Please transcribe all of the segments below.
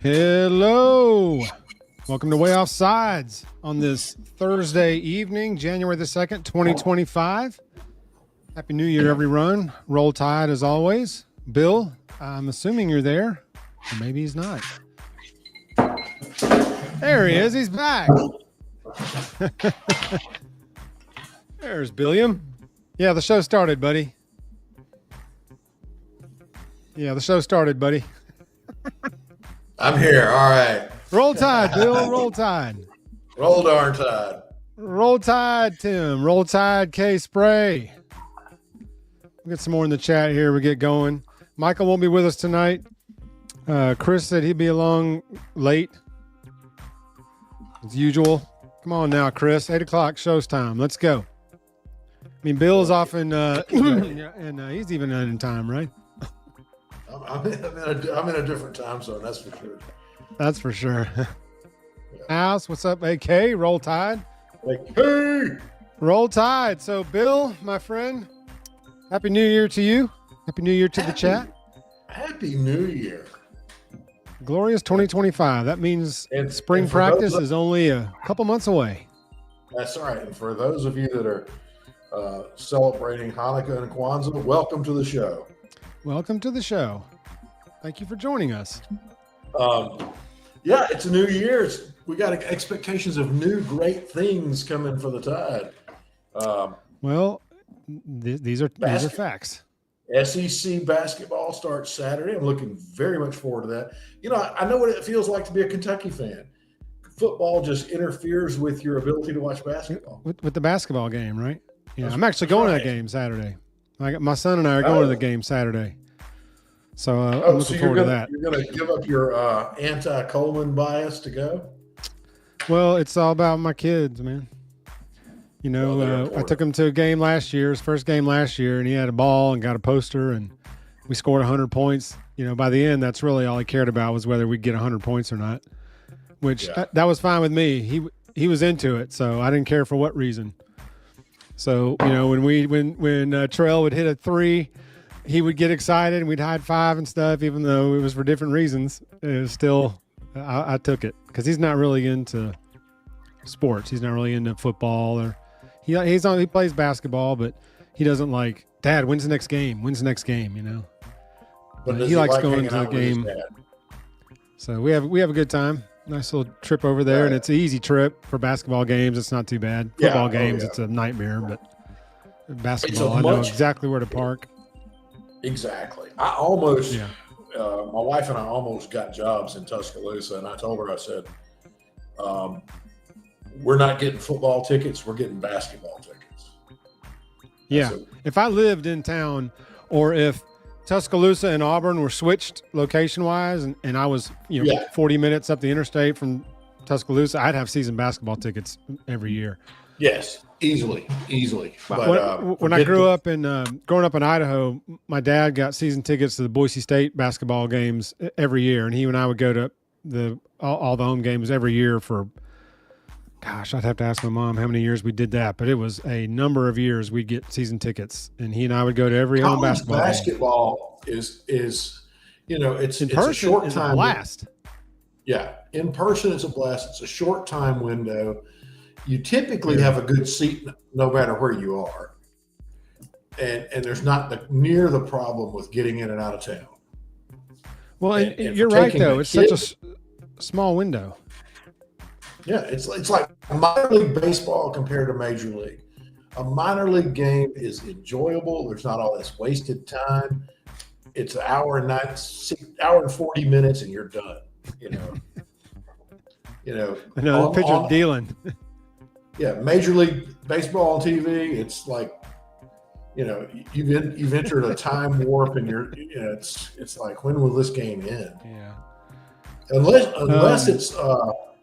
Hello. Welcome to Waaaay Offsides on this Thursday evening, January the 2nd, 2025. Happy New Year, everyone. Roll Tide as always. Bill, I'm assuming you're there, or maybe he's not. There he is. He's back. There's Billiam. Yeah, the show started, buddy. I'm here. All right. Roll Tide, Bill. Roll Tide. Roll darn tide. Roll Tide, Tim. Roll Tide, K-Spray. We'll get some more in the chat here. We get going. Michael won't be with us tonight. Chris said he'd be along late, as usual. Come on now, Chris. 8 o'clock, show's time. Let's go. I mean, Bill's off and he's even in time, right? I'm in a different time zone, that's for sure. That's for sure. Yeah. House, what's up, AK? Roll Tide. Hey! Roll Tide. So, Bill, my friend, Happy New Year to you. Happy New Year to the chat. Happy New Year. Glorious 2025. That means spring practice is only a couple months away. That's right. And for those of you that are celebrating Hanukkah and Kwanzaa, welcome to the show. Welcome to the show. Thank you for joining us. Yeah, it's a new year. We got expectations of new great things coming for the Tide. These are facts. SEC basketball starts Saturday. I'm looking very much forward to that. You know, I know what it feels like to be a Kentucky fan. Football just interferes with your ability to watch basketball. With the basketball game, right? Yeah, I'm actually going to that game Saturday. My son and I are going to the game Saturday. So I'm looking forward to that. You're going to give up your anti-Coleman bias to go? Well, it's all about my kids, man. You know, I took him to a game last year, his first game last year, and he had a ball and got a poster, and we scored 100 points. You know, by the end, that's really all he cared about was whether we'd get 100 points or not, which that was fine with me. He was into it, so I didn't care for what reason. So, you know, when Terrell would hit a three, he would get excited and we'd high five and stuff, even though it was for different reasons. It was still, I took it because he's not really into sports. He's not really into football or he plays basketball, but he doesn't like, Dad, when's the next game? When's the next game? You know, but he likes going to the game. So we have a good time. Nice little trip over there, and it's an easy trip for basketball games. It's not too bad. Football games, it's a nightmare, but basketball, I know exactly where to park. Exactly. I almost, my wife and I almost got jobs in Tuscaloosa, and I told her, I said, we're not getting football tickets, we're getting basketball tickets. Yeah. If I lived in town, or if Tuscaloosa and Auburn were switched location-wise, and I was, 40 minutes up the interstate from Tuscaloosa, I'd have season basketball tickets every year. Yes, easily. But when I grew up in growing up in Idaho, my dad got season tickets to the Boise State basketball games every year, and he and I would go to all the home games every year for. Gosh, I'd have to ask my mom how many years we did that, but it was a number of years we'd get season tickets, and he and I would go to every home basketball game. Basketball is it's a short time. A blast. Yeah, in person it's a blast. It's a short time window. You typically have a good seat no matter where you are, and there's not near the problem with getting in and out of town. Well, and you're right though. It's such a small window. Yeah, it's like minor league baseball compared to major league. A minor league game is enjoyable. There's not all this wasted time. It's an hour and 40 minutes, and you're done. You know. I know the pitcher's dealing. Yeah, Major League Baseball on TV. It's like you've entered a time warp, and it's like, when will this game end? Yeah. Unless it's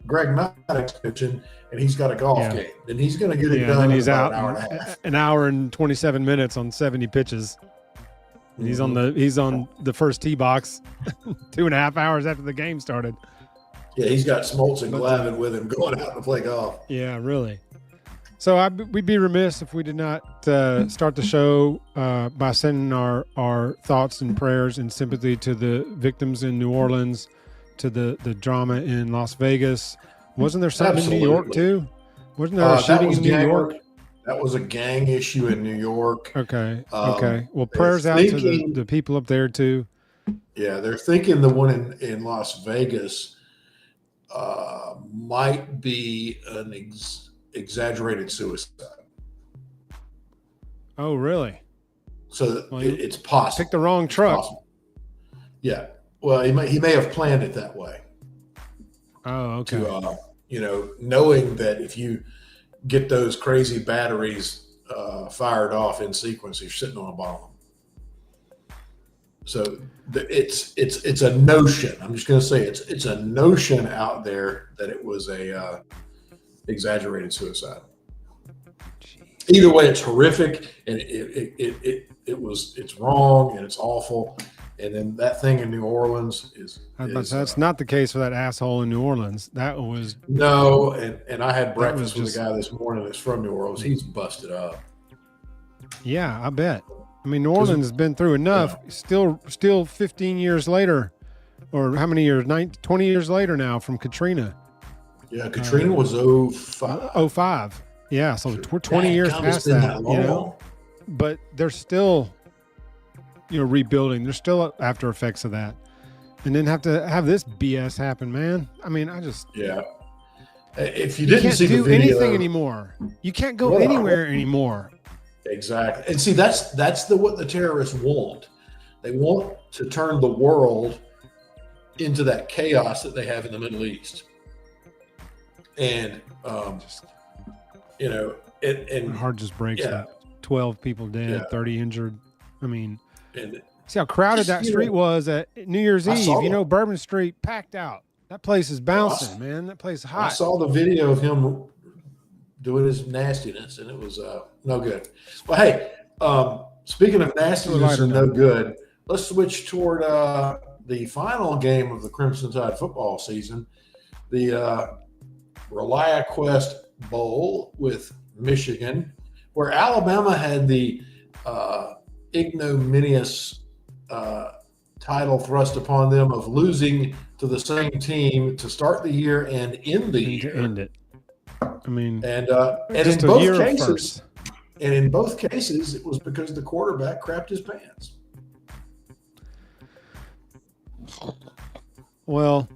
Greg Maddox pitching and he's got a golf game, then he's going to get it done. And then he's out an hour and a half. An hour and 27 minutes on 70 pitches. And he's on the first tee box 2.5 hours after the game started. Yeah, he's got Smoltz and Glavine with him going out to play golf. Yeah, really. So we'd be remiss if we did not start the show by sending our thoughts and prayers and sympathy to the victims in New Orleans, to the drama in Las Vegas. Wasn't there something in New York too? Wasn't there a shooting in New York? That was a gang issue in New York. Okay. Well, prayers out to the people up there too. Yeah, they're thinking the one in Las Vegas might be an exaggerated suicide. Oh, really? So it's possible. Picked the wrong truck. Yeah. Well, he may have planned it that way. Oh, okay. To knowing that if you get those crazy batteries fired off in sequence, you're sitting on a bomb. So it's a notion. I'm just going to say it's a notion out there that it was a exaggerated suicide. Jeez. Either way, it's horrific, and it's wrong, and it's awful. And then that thing in New Orleans that's not the case for that asshole in New Orleans. That was no. And I had breakfast with a guy this morning that's from New Orleans. He's busted up. Yeah, I bet. I mean, New Orleans has been through enough. Yeah. Still 15 years later, or how many years? 20 years later now from Katrina. Yeah, Katrina was 05. 05. Yeah, so we're 20 years past that. But they're still rebuilding. There's still after effects of that, and then have to have this BS happen, man. I mean, if you didn't see the video, anything anymore, you can't go anywhere anymore. Exactly, and see that's what the terrorists want. They want to turn the world into that chaos that they have in the Middle East, and and my heart just breaks. Yeah. 12 people dead, 30 injured. I mean. And see how crowded that street was at New Year's Eve. Bourbon Street packed out. That place is bouncing, man. That place is hot. I saw the video of him doing his nastiness, and it was no good. Well, hey, speaking of nastiness and no good, let's switch toward the final game of the Crimson Tide football season, the ReliaQuest Bowl with Michigan, where Alabama had the ignominious title thrust upon them of losing to the same team to start the year and end the year. To end it. I mean, and in both cases, it was because the quarterback crapped his pants. Well,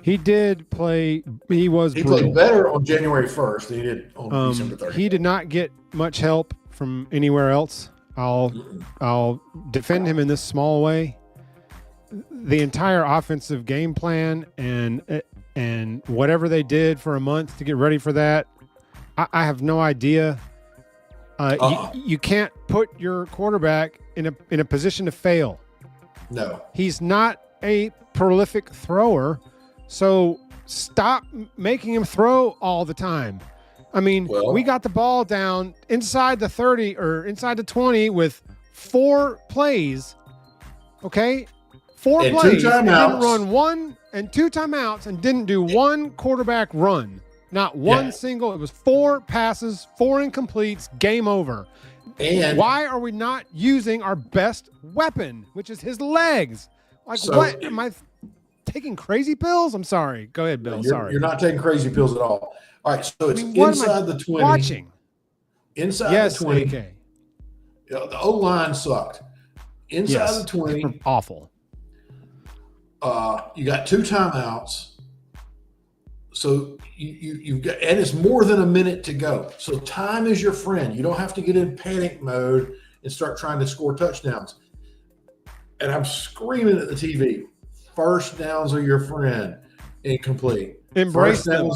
he did play. He played better on January 1st than he did on December 30th. He did not get much help from anywhere else. I'll defend him in this small way. The entire offensive game plan and whatever they did for a month to get ready for that, I have no idea. You can't put your quarterback in a position to fail. No, he's not a prolific thrower, so stop making him throw all the time. I mean, we got the ball down inside the 30 or inside the 20 with 4 plays. Okay? 4 and plays. 2 timeouts. Didn't run 1 and 2 timeouts and didn't do 1 quarterback run. Not one single. It was 4 passes, 4 incompletes, game over. And why are we not using our best weapon, which is his legs? What? Am I taking crazy pills? I'm sorry. Go ahead, Bill. You're not taking crazy pills at all. All right, so it's inside the 20. Watching. Inside the 20. Okay. The O-line sucked. Inside the 20. Awful. You got 2 timeouts. So you've got, and it's more than a minute to go. So time is your friend. You don't have to get in panic mode and start trying to score touchdowns. And I'm screaming at the TV, first downs are your friend. Incomplete. Embrace them.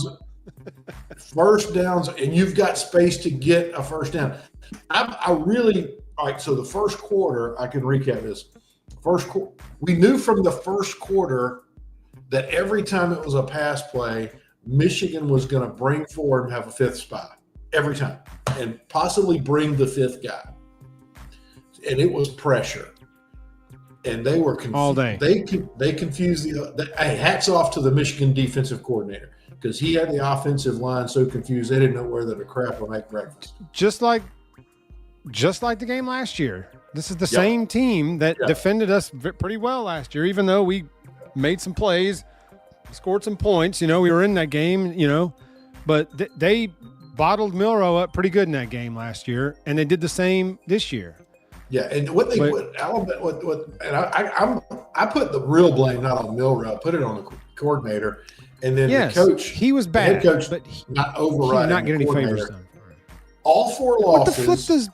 First downs, and you've got space to get a first down. All right, so the first quarter, I can recap this. We knew from the first quarter that every time it was a pass play, Michigan was going to bring forward and have a fifth spot every time and possibly bring the fifth guy. And it was pressure. And they were confused. All day. They confused hey, hats off to the Michigan defensive coordinator because he had the offensive line so confused they didn't know whether to crap or make breakfast. Just like the game last year. This is the same team that defended us pretty well last year, even though we made some plays, scored some points. We were in that game, but they bottled Milroe up pretty good in that game last year, and they did the same this year. Yeah, and I put the real blame not on Milroe, I put it on the coordinator, and then the coach. He was bad, the head coach, but not overriding. Not get any favors done. All four losses. What the flip does?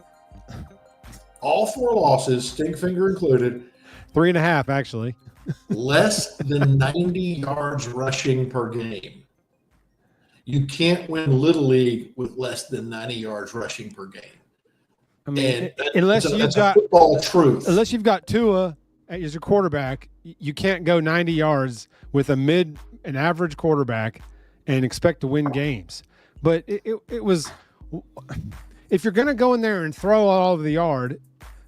All four losses, Stinkfinger included. 3.5 actually. Less than 90 yards rushing per game. You can't win Little League with less than 90 yards rushing per game. I mean, unless you've got Tua as your quarterback, you can't go 90 yards with an average quarterback and expect to win games. But it was, if you're going to go in there and throw all over the yard,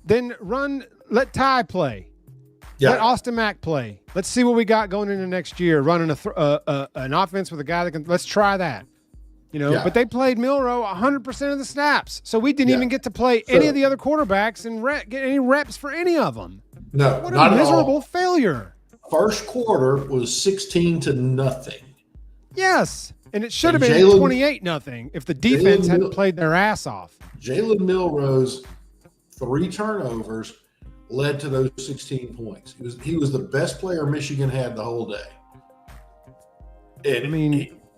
then let Ty play. Yeah. Let Austin Mack play. Let's see what we got going into next year. Running an offense with a guy that can. Let's try that. But they played Milroe 100% of the snaps, so we didn't even get to play any of the other quarterbacks and get any reps for any of them. No, what a miserable failure. First quarter was 16-0. Yes, and it should have been 28-0 if the defense hadn't played their ass off. Jalen Milroe's 3 turnovers led to those 16 points. He was the best player Michigan had the whole day. And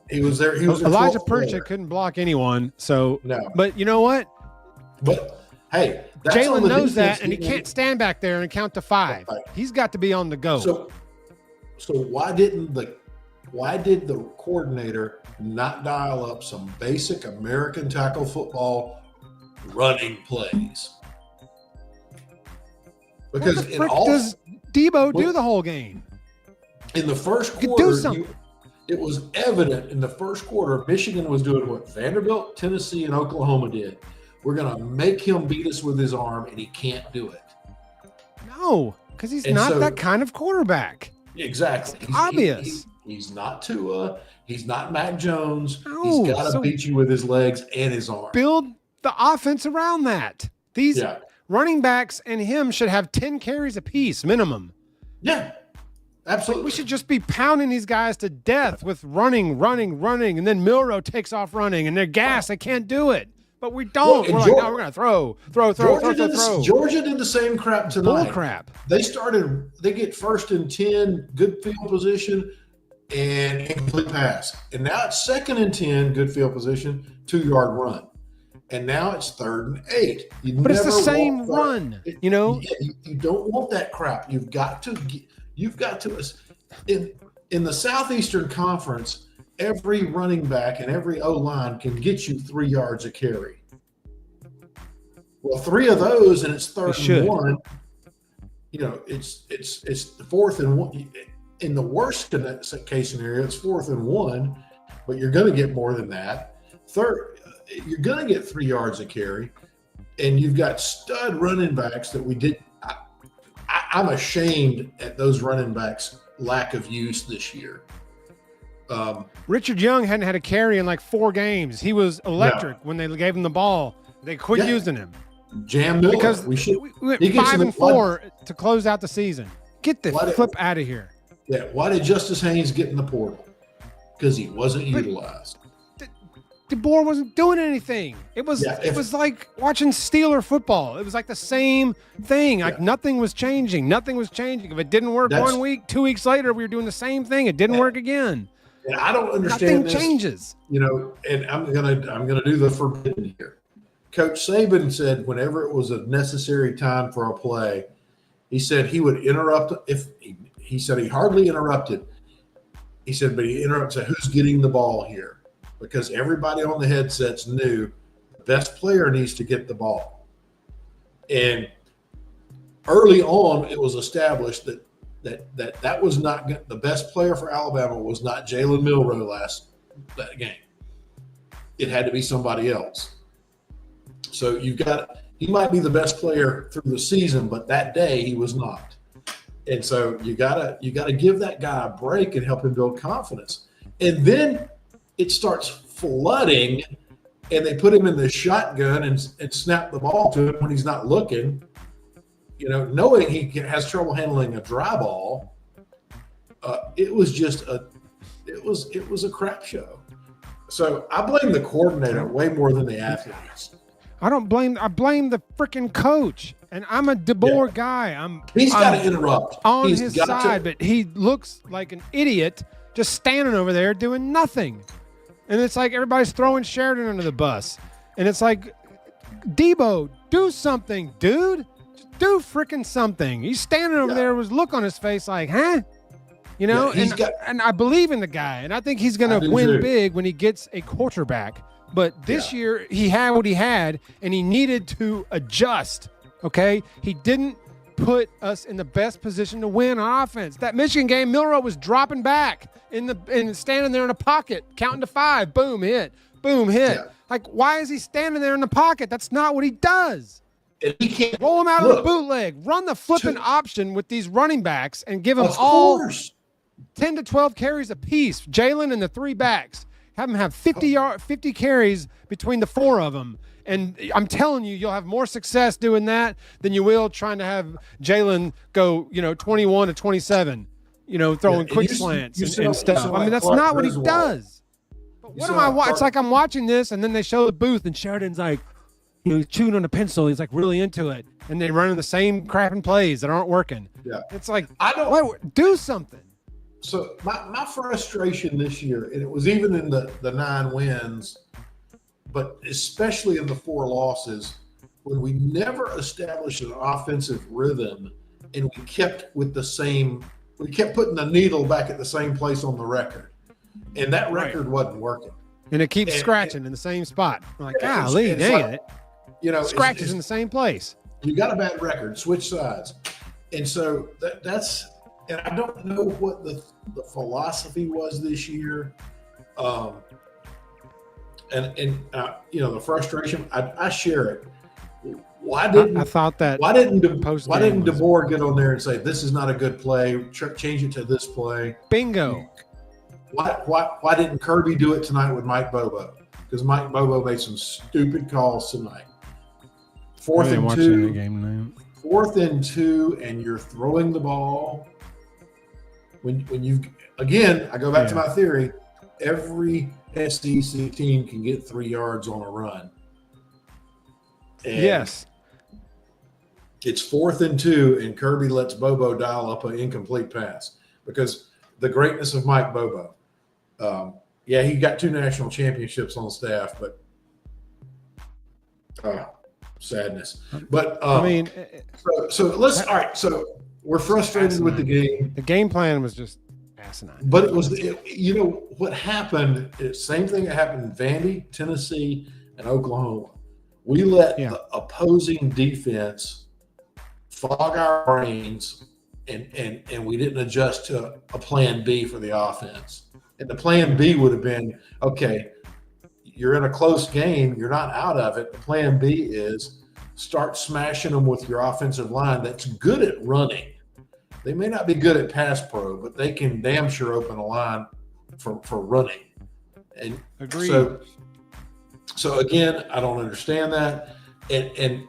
he was there. He was Elijah Perchik couldn't block anyone. So, no. But you know what? But hey, Jalen knows that, and he can't stand back there and count to 5. Right. He's got to be on the go. So why did the coordinator not dial up some basic American tackle football running plays? Because what the frick does Debo do the whole game? In the first quarter, it was evident in the first quarter, Michigan was doing what Vanderbilt, Tennessee, and Oklahoma did. We're going to make him beat us with his arm, and he can't do it. No, because he's not that kind of quarterback. Exactly. It's obvious. He's not Tua. He's not Mac Jones. No, he's got to beat you with his legs and his arm. Build the offense around that. These running backs and him should have 10 carries apiece minimum. Yeah. Absolutely. We should just be pounding these guys to death with running, and then Milroe takes off running, and they're gassed. They can't do it. But we don't. We're like, no, we're going to throw. Georgia did the same crap tonight. Bull crap. They get 1st and 10, good field position, and incomplete pass. And now it's 2nd and 10, good field position, 2-yard run. And now it's 3rd and 8. But it's the same run, You don't want that crap. You've got to in the Southeastern Conference, every running back and every O-line can get you 3 yards a carry. Well, 3 of those, and it's 3rd and 1. It's 4th and 1. In the worst case scenario, it's 4th and 1, but you're going to get more than that. You're going to get 3 yards a carry, and you've got stud running backs that we did. I'm ashamed at those running backs' lack of use this year. Richard Young hadn't had a carry in like 4 games. He was electric when they gave him the ball. They quit using him. Jam Miller. Because we went 5-4 to close out the season. Get the flip out of here. Yeah. Why did Justice Haynes get in the portal? Because he wasn't utilized. DeBoer wasn't doing anything. It was like watching Steeler football. It was like the same thing. Like nothing was changing. If it didn't work 1 week, 2 weeks later, we were doing the same thing. It didn't work again. And I don't understand Nothing changes. And I'm gonna do the forbidden here. Coach Saban said whenever it was a necessary time for a play, he said he would interrupt. He said he hardly interrupted. He said, but he interrupted. Said, who's getting the ball here? because everybody on the headsets knew the best player needs to get the ball. And early on, it was established that was not the best player for Alabama was not Jalen Milroe that game. It had to be somebody else. So he might be the best player through the season, but that day he was not. And so you gotta give that guy a break and help him build confidence. And then it starts flooding, and they put him in the shotgun and snap the ball to him when he's not looking. Knowing he has trouble handling a dry ball, it was a crap show. So I blame the coordinator way more than the athletes. I blame the freaking coach. And I'm a Debo guy. He's got to interrupt on his side, but he looks like an idiot just standing over there doing nothing. And it's like everybody's throwing Sheridan under the bus. And it's like, Debo, do something, dude. Just do freaking something. He's standing over there with a look on his face like, huh? And I believe in the guy. And I think he's going to win big when he gets a quarterback. But this year, he had what he had, and he needed to adjust. Okay, he didn't put us in the best position to win on offense. That Michigan game, Milroe was dropping back and standing there in a pocket, counting to 5. Boom, hit. Boom, hit. Yeah. Like, why is he standing there in the pocket? That's not what he does. And he can't roll him out of the bootleg. Run the flipping option with these running backs and give them all 10 to 12 carries apiece. Jalen and the 3 backs. Have them have 50 carries between the 4 of them. And I'm telling you, you'll have more success doing that than you will trying to have Jalen go, 21 to 27, throwing quick slants and stuff. I mean, that's not what he does. But what am I watching? It's like I'm watching this, and then they show the booth, and Sheridan's like, chewing on a pencil. He's like really into it, and they're running the same crapping plays that aren't working. Yeah, it's like do something. So my frustration this year, and it was even in the 9 wins, but especially in the 4 losses, when we never established an offensive rhythm and we kept putting the needle back at the same place on the record. And that record wasn't working. And it keeps scratching in the same spot. I'm like, golly, dang it. Scratches in the same place. You got a bad record, switch sides. And so that's, and I don't know what the philosophy was this year. The frustration, I share it. Why didn't DeBoer get on there and say, this is not a good play, change it to this play? Bingo. Why didn't Kirby do it tonight with Mike Bobo? Because Mike Bobo made some stupid calls tonight. 4th and 2, and you're throwing the ball. When I go back to my theory, every SEC team can get 3 yards on a run. And yes. It's 4th and 2, and Kirby lets Bobo dial up an incomplete pass because the greatness of Mike Bobo. He got 2 national championships on staff, but sadness. But so let's all right. So we're frustrated with the game. The game plan was just asinine. But it was, what happened. Same thing that happened in Vandy, Tennessee, and Oklahoma. We let the opposing defense fog our brains, and we didn't adjust to a plan B for the offense. And the plan B would have been, okay, you're in a close game, you're not out of it. The plan B is start smashing them with your offensive line that's good at running. They may not be good at pass pro, but they can damn sure open a line for running. And agreed. So again, I don't understand that. And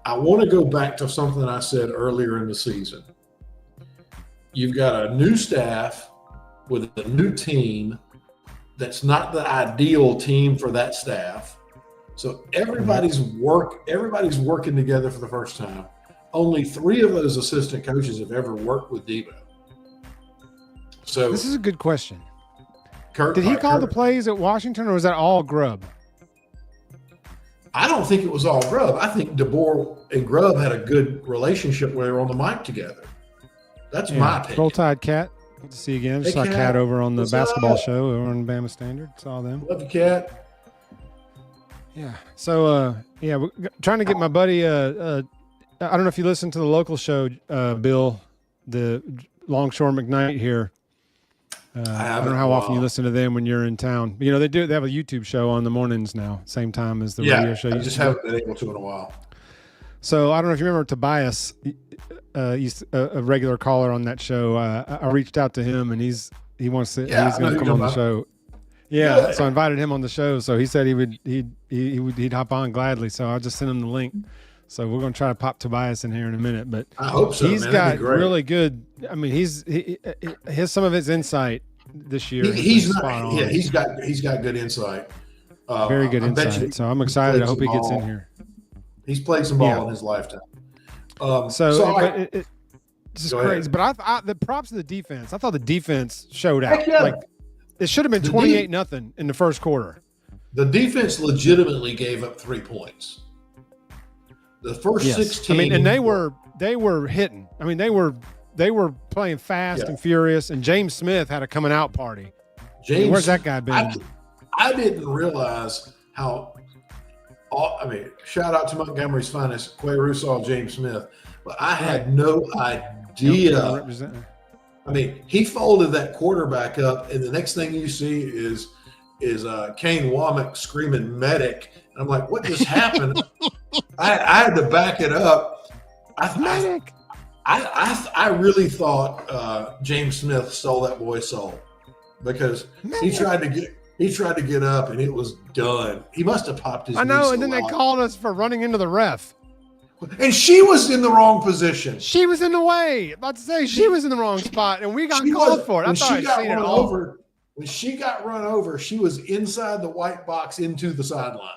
I want to go back to something I said earlier in the season. You've got a new staff with a new team that's not the ideal team for that staff. So everybody's working together for the first time. Only 3 of those assistant coaches have ever worked with Debo. So this is a good question. Did he call the plays at Washington, or was that all Grubb? I don't think it was all Grubb. I think DeBoer and Grubb had a good relationship where they were on the mic together. That's my opinion. Roll Tide Cat. Good to see you again. I just Hey, saw Kat. Cat over on the What's basketball up? show over on Bama Standard. Saw them. Love you, Cat. Yeah. So, we're trying to get my buddy. I don't know if you listen to the local show, Bill, the Longshore McKnight here. I don't know how often you listen to them when you're in town. But, they have a YouTube show on the mornings now, same time as the radio show. I just haven't been able to in a while. So I don't know if you remember Tobias, a regular caller on that show. I reached out to him, and he's going to come on the show. Yeah, good. So I invited him on the show. So he said he'd hop on gladly. So I'll just send him the link. So we're going to try to pop Tobias in here in a minute. But I hope so. He's got really good. I mean, he has some of his insight this year. He's got good insight. Very good insight. So I'm excited. I hope he gets in here. He's played some ball in his lifetime. It's just crazy. But the props to the defense. I thought the defense showed out. Yeah. Like it should have been 28-0 in the first quarter. The defense legitimately gave up 3 points. The first 16. I mean, and they were hitting. I mean, they were playing fast and furious. And James Smith had a coming out party. Where's that guy been? I didn't realize how. I mean, shout out to Montgomery's finest, Quay Russaw, James Smith. But I had no idea. I mean, he folded that quarterback up, and the next thing you see is Kane Womack screaming medic. And I'm like, what just happened? I had to back it up. Medic. I really thought James Smith stole that boy's soul because he tried to get up and it was done. He must have popped his knee. I know, and then they called us for running into the ref. And she was in the wrong position. She was in the way. About to say she was in the wrong spot, and we got called for it. I thought I'd seen it all. When she got run over, she was inside the white box into the sideline.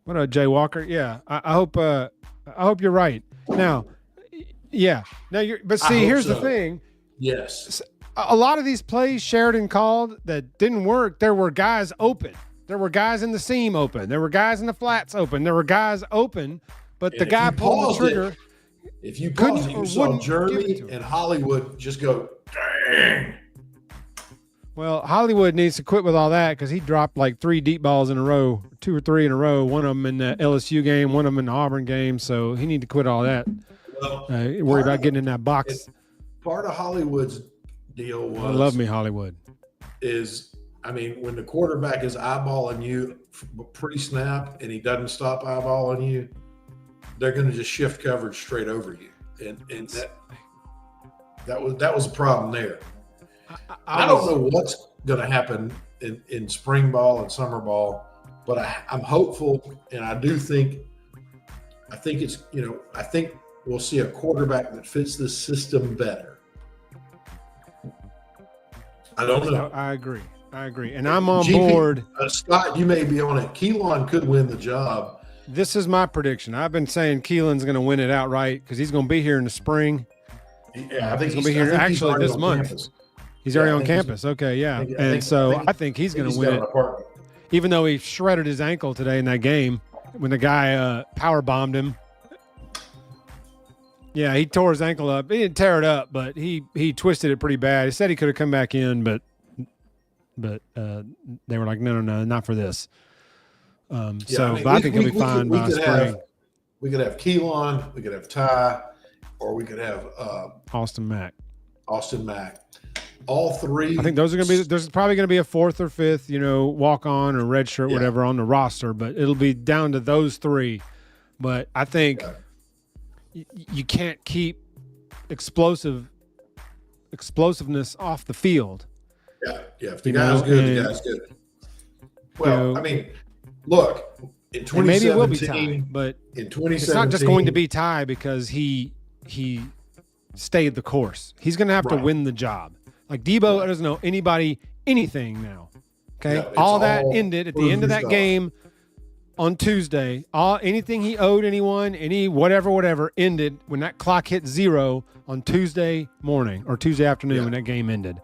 What a Jay Walker. Yeah, I hope you're right. Now, yeah. Now here's the thing. Yes. A lot of these plays Sheridan called that didn't work, there were guys open. There were guys in the seam open. There were guys in the flats open. There were guys open, but the guy pulled the trigger. If you paused it, you saw Jeremy and Hollywood just go, dang. Well, Hollywood needs to quit with all that because he dropped like 3 deep balls in a row, 2 or 3 in a row, one of them in the LSU game, one of them in the Auburn game. So he need to quit all that. Well, worry about getting in that box. Part of Hollywood's deal was. I love me, Hollywood. When the quarterback is eyeballing you pre-snap and he doesn't stop eyeballing you, they're going to just shift coverage straight over you, and that was a problem there. I don't know what's going to happen in spring ball and summer ball, but I'm hopeful, and I think we'll see a quarterback that fits this system better. I don't know. I agree, and I'm on board. Scott, you may be on it. Keelan could win the job. This is my prediction. I've been saying Keelan's going to win it outright because he's going to be here in the spring. Yeah, I think he's going to be here actually this month. Campus. He's already on campus. Okay, yeah. I think he's going to win it. Even though he shredded his ankle today in that game when the guy power bombed him. Yeah, he tore his ankle up. He didn't tear it up, but he twisted it pretty bad. He said he could have come back in, but they were like, no, not for this. I think he'll be fine by spring. We could have Keelan, we could have Ty, or we could have Austin Mack. All three. I think those are going to be. There's probably going to be a 4th or 5th, walk on or red shirt, whatever, on the roster. But it'll be down to those 3. But I think you can't keep explosiveness off the field. Yeah. If the guy's good, the guy's good. Well, look, in 2017, maybe it will be Ty, but in 2017, it's not just going to be Ty because he stayed the course. He's going to have to win the job. Like Debo doesn't know anything now. Okay, Yeah, all that ended at the end of that game on Tuesday. Anything he owed anyone, whatever ended when that clock hit 0 on Tuesday morning or Tuesday afternoon when that game ended.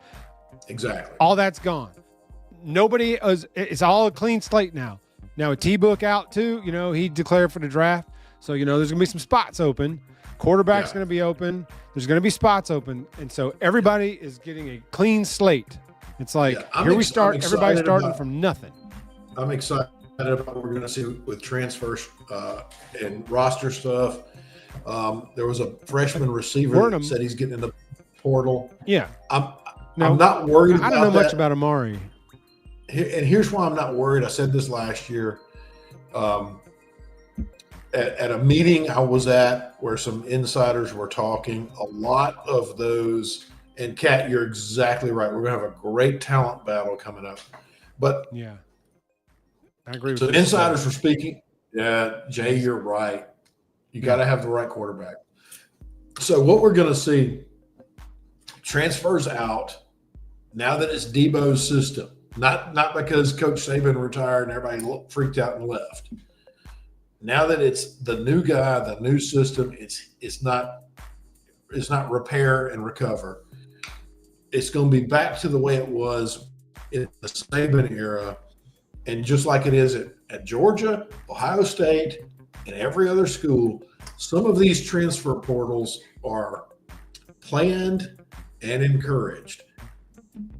Exactly. All that's gone. It's all a clean slate now. Now with T-Book out too, he declared for the draft. So, there's going to be some spots open. Quarterback's going to be open. There's going to be spots open. And so everybody is getting a clean slate. It's like, here we start. Everybody's starting from nothing. I'm excited about what we're going to see with transfers and roster stuff. There was a freshman receiver that said he's getting in the portal. Yeah. I'm not worried about that. I don't know much about Amari. And here's why I'm not worried. I said this last year. At a meeting I was at where some insiders were talking, a lot of those, and Kat, you're exactly right. We're going to have a great talent battle coming up. But yeah, I agree with so insiders were speaking. Yeah, Jay, you're right. You got to have the right quarterback. So what we're going to see, transfers out now that it's Debo's system, not because Coach Saban retired and everybody freaked out and left. Now that it's the new guy, the new system, it's not repair and recover. It's going to be back to the way it was in the Saban era, and just like it is at Georgia, Ohio State, and every other school, some of these transfer portals are planned and encouraged.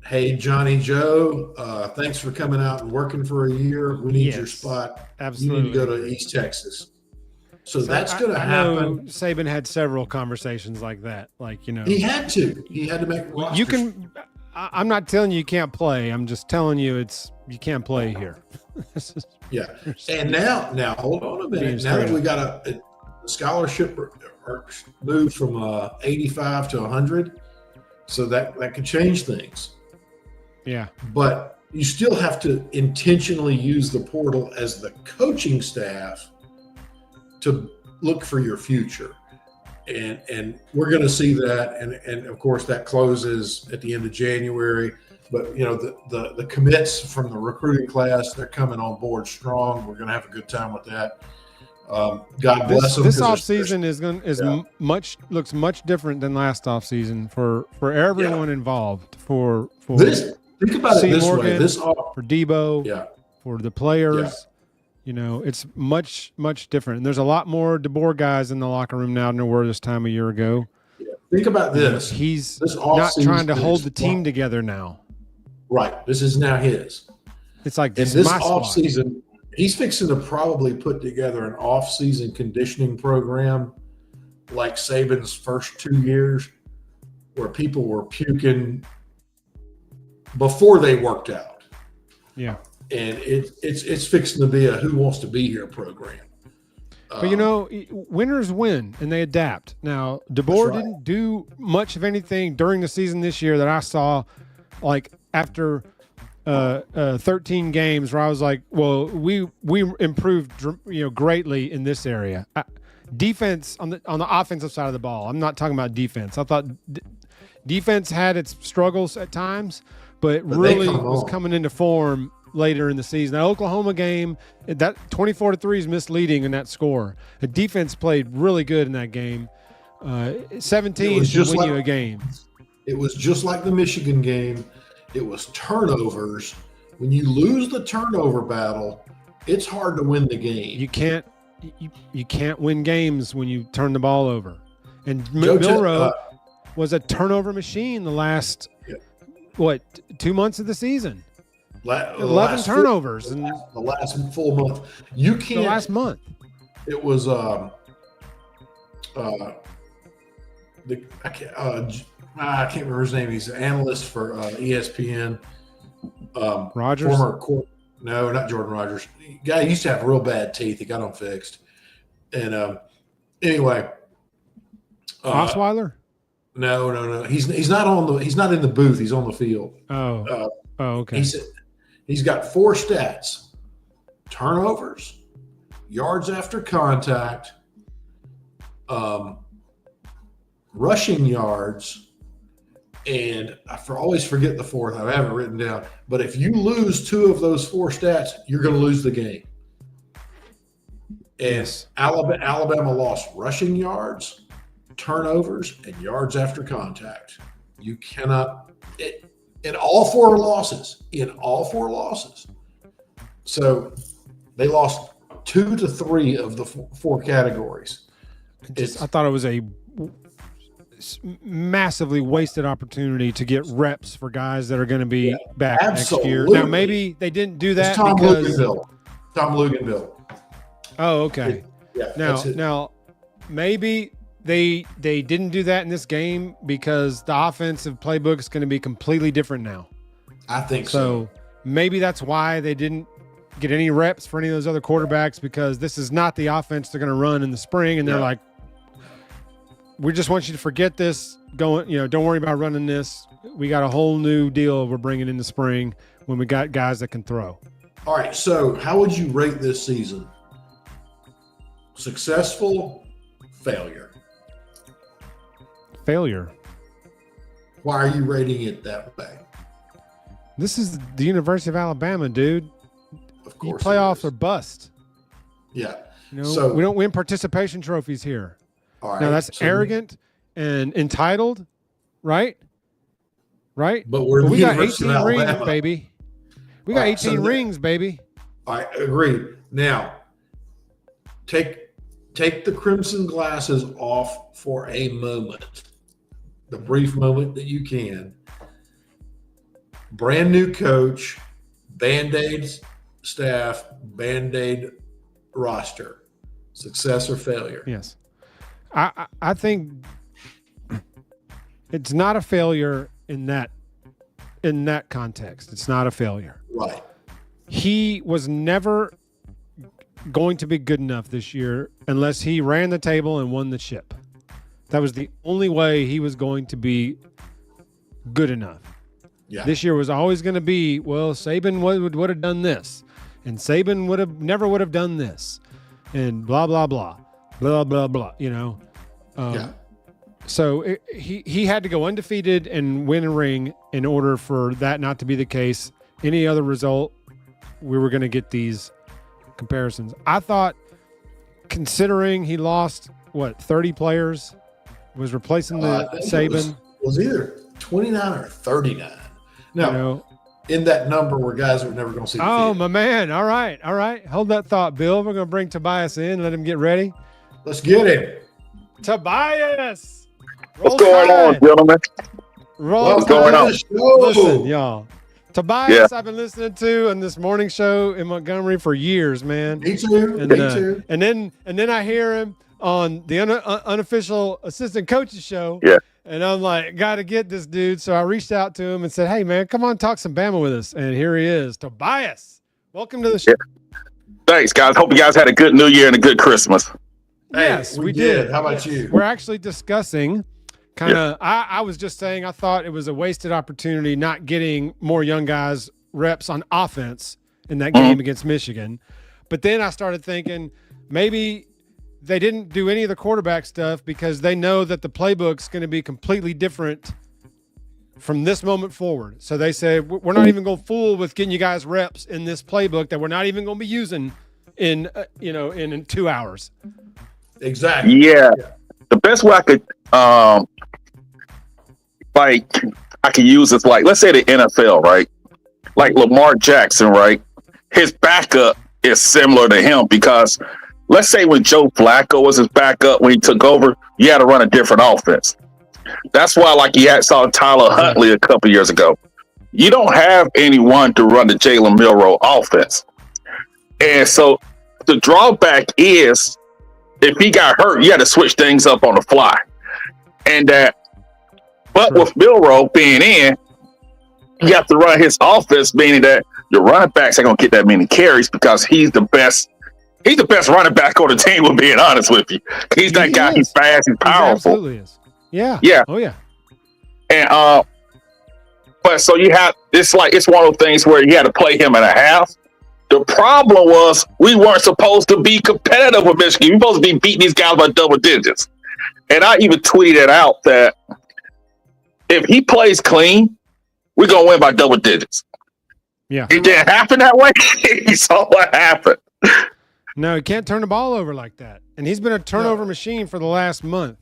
Hey, Johnny Joe, thanks for coming out and working for a year. We need your spot. Absolutely. You need to go to East Texas. So that's going to happen. Saban had several conversations like that. Like, he had to make rosters. You can. I'm not telling you can't play. I'm just telling you you can't play here. Yeah. And now hold on a minute. Now that we got a scholarship moved from 85 to 100, so that could change things. Yeah. But you still have to intentionally use the portal as the coaching staff to look for your future. And we're going to see that. And of course, that closes at the end of January. But, the commits from the recruiting class, they're coming on board strong. We're going to have a good time with that. God bless them. This offseason looks much different than last offseason for everyone involved. For think about it this Morgan, way. For Debo, for the players. It's much, much different. And there's a lot more DeBoer guys in the locker room now than there were this time a year ago. Yeah. Think about this. He's not trying to hold the team together now. Right. This is now his. It's like this offseason, he's fixing to probably put together an off-season conditioning program like Saban's first 2 years, where people were puking before they worked out. Yeah. And it's fixing to be a who wants to be here program. But winners win and they adapt. Now, DeBoer didn't do much of anything during the season this year that I saw, like after 13 games, where I was like, well, we improved greatly in this area. Defense on the offensive side of the ball. I'm not talking about defense. I thought defense had its struggles at times, but really was coming into form later in the season. That Oklahoma game, that 24-3 is misleading in that score. The defense played really good in that game. 17 should win you a game. It was just like the Michigan game. It was turnovers. When you lose the turnover battle, it's hard to win the game. You can't win games when you turn the ball over. And Milroe was a turnover machine the last 2 months of the season. 11 turnovers in the last full month. You can't. The last month. It was I can't remember his name. He's an analyst for ESPN. Rogers. No, not Jordan Rogers. Guy used to have real bad teeth. He got them fixed. And anyway, Osweiler. No. He's not in the booth. He's on the field. Okay. He's got 4 stats: turnovers, yards after contact, rushing yards, and I always forget the 4th. I have it written down. But if you lose 2 of those 4 stats, you're going to lose the game. And Alabama lost rushing yards, turnovers, and yards after contact. You cannot in all 4 losses. So they lost 2 to 3 of the 4 categories. I thought it was a massively wasted opportunity to get reps for guys that are going to be back next year. Now, maybe they didn't do that because Tom Luganville. Oh, okay. Now, maybe they didn't do that in this game because the offensive playbook is going to be completely different now. I think so. Maybe that's why they didn't get any reps for any of those other quarterbacks, because this is not the offense they're going to run in the spring, and they're like, we just want you to forget this. Don't worry about running this. We got a whole new deal we're bringing in the spring when we got guys that can throw. All right, so how would you rate this season? Successful, failure? Failure. Why are you rating it that way? This is the University of Alabama, dude. Of course, playoffs or bust. Yeah. So we don't win participation trophies here. All right. Now that's arrogant and entitled, right? Right. But we got 18 rings, baby. We got 18 rings, baby. I agree. Now, take the crimson glasses off for a moment, the brief moment that you can. Brand new coach, Band-Aid staff, Band-Aid roster. Success or failure? Yes. I think it's not a failure in that context. It's not a failure. Right. He was never going to be good enough this year unless he ran the table and won the chip. That was the only way he was going to be good enough. Yeah. This year was always going to be, well, Saban would have done this, and Saban never would have done this, and blah blah blah, blah blah blah. So he had to go undefeated and win a ring in order for that not to be the case. Any other result, we were going to get these comparisons. I thought, considering he lost 30 players, was replacing Saban. Was either 29 or 39. Now, in that number were guys that were never going to see the field. My man. All right. Hold that thought, Bill. We're going to bring Tobias in, let him get ready. Let's get him. Tobias! What's going on, gentlemen? What's going on? Listen, y'all. Tobias, I've been listening to on this morning show in Montgomery for years, man. Me too. Me too. And then I hear him on the unofficial assistant coaches show. Yeah. And I'm like, got to get this dude. So I reached out to him and said, hey, man, come on, talk some Bama with us. And here he is. Tobias, welcome to the show. Yeah. Thanks, guys. Hope you guys had a good New Year and a good Christmas. Yes, we did. How about you? We're actually discussing I was just saying I thought it was a wasted opportunity not getting more young guys reps on offense in that game against Michigan. But then I started thinking maybe they didn't do any of the quarterback stuff because they know that the playbook's going to be completely different from this moment forward. So they said, we're not even going to fool with getting you guys reps in this playbook that we're not even going to be using in 2 hours. Exactly. Yeah. The best way I could, I could use is let's say the NFL, right? Like Lamar Jackson, right? His backup is similar to him because let's say when Joe Flacco was his backup when he took over, you had to run a different offense. That's why, saw Tyler Huntley a couple years ago. You don't have anyone to run the Jalen Milroe offense. And so the drawback is if he got hurt, you had to switch things up on the fly. But with Milroe being in, you have to run his offense, meaning that your running backs ain't going to get that many carries because he's the best running back on the team, with being honest with you. He's that guy. He's fast. He's powerful. He absolutely is. Yeah. Yeah. Oh, yeah. And but so you have it's one of those things where you had to play him in a half. The problem was we weren't supposed to be competitive with Michigan. We were supposed to be beating these guys by double digits. And I even tweeted out that if he plays clean, we're going to win by double digits. Yeah. It didn't happen that way. You saw what happened. No, he can't turn the ball over like that. And he's been a turnover machine for the last month.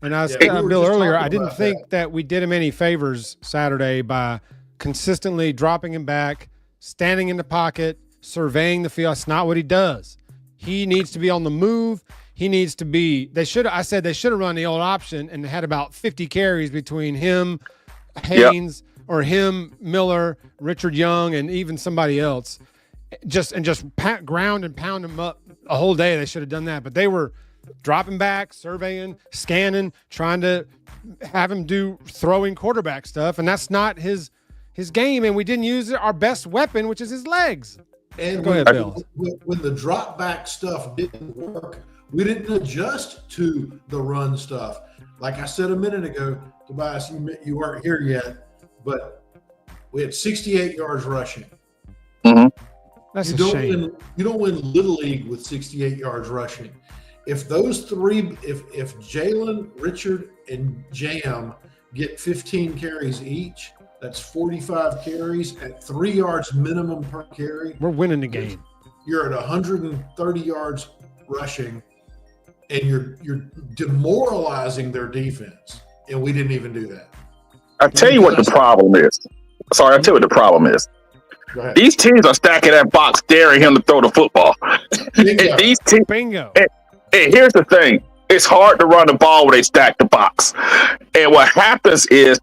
And I was telling Bill earlier, I didn't think that we did him any favors Saturday by consistently dropping him back, standing in the pocket, surveying the field. That's not what he does. He needs to be on the move. he needs to be. I said they should have run the old option and had about 50 carries between him, Haynes, or him, Miller, Richard Young, and even somebody else. Just ground and pound him up a whole day. They should have done that, but they were dropping back, surveying, scanning, trying to have him do throwing quarterback stuff, and that's not his game. And we didn't use our best weapon, which is his legs. And go ahead, Bill. When the drop back stuff didn't work, we didn't adjust to the run stuff. Like I said a minute ago, Tobias, you weren't here yet, but we had 68 yards rushing. Mm-hmm. That's a shame. You don't win Little League with 68 yards rushing. If those three, if Jalen, Richard, and Jam get 15 carries each, that's 45 carries at 3 yards minimum per carry. We're winning the game. You're at 130 yards rushing, and you're demoralizing their defense. And we didn't even do that. I tell you what the problem is. Sorry, I tell you what the problem is. These teams are stacking that box, daring him to throw the football. And these teams, bingo. And here's the thing: it's hard to run the ball when they stack the box. And what happens is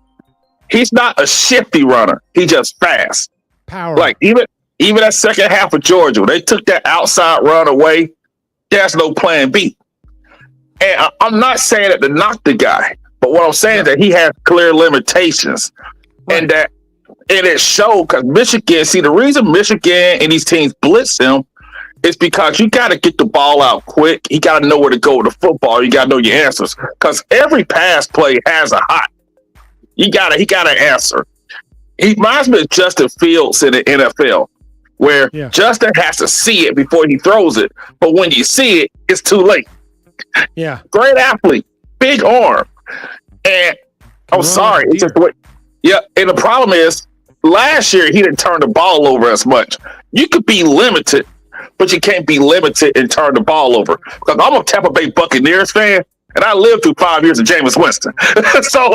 he's not a shifty runner; he's just fast. Power. Like even that second half of Georgia, when they took that outside run away, there's no plan B. And I'm not saying that to knock the guy, but what I'm saying is that he has clear limitations, and that. And it showed because Michigan, the reason Michigan and these teams blitz him is because you got to get the ball out quick. You got to know where to go with the football. You got to know your answers because every pass play has a hot. He got to answer. He reminds me of Justin Fields in the NFL, where Justin has to see it before he throws it. But when you see it, it's too late. Yeah. Great athlete, big arm. And I'm sorry. It's just what. Yeah, and the problem is, last year he didn't turn the ball over as much. You could be limited, but you can't be limited and turn the ball over. Because I'm a Tampa Bay Buccaneers fan, and I lived through 5 years of Jameis Winston. so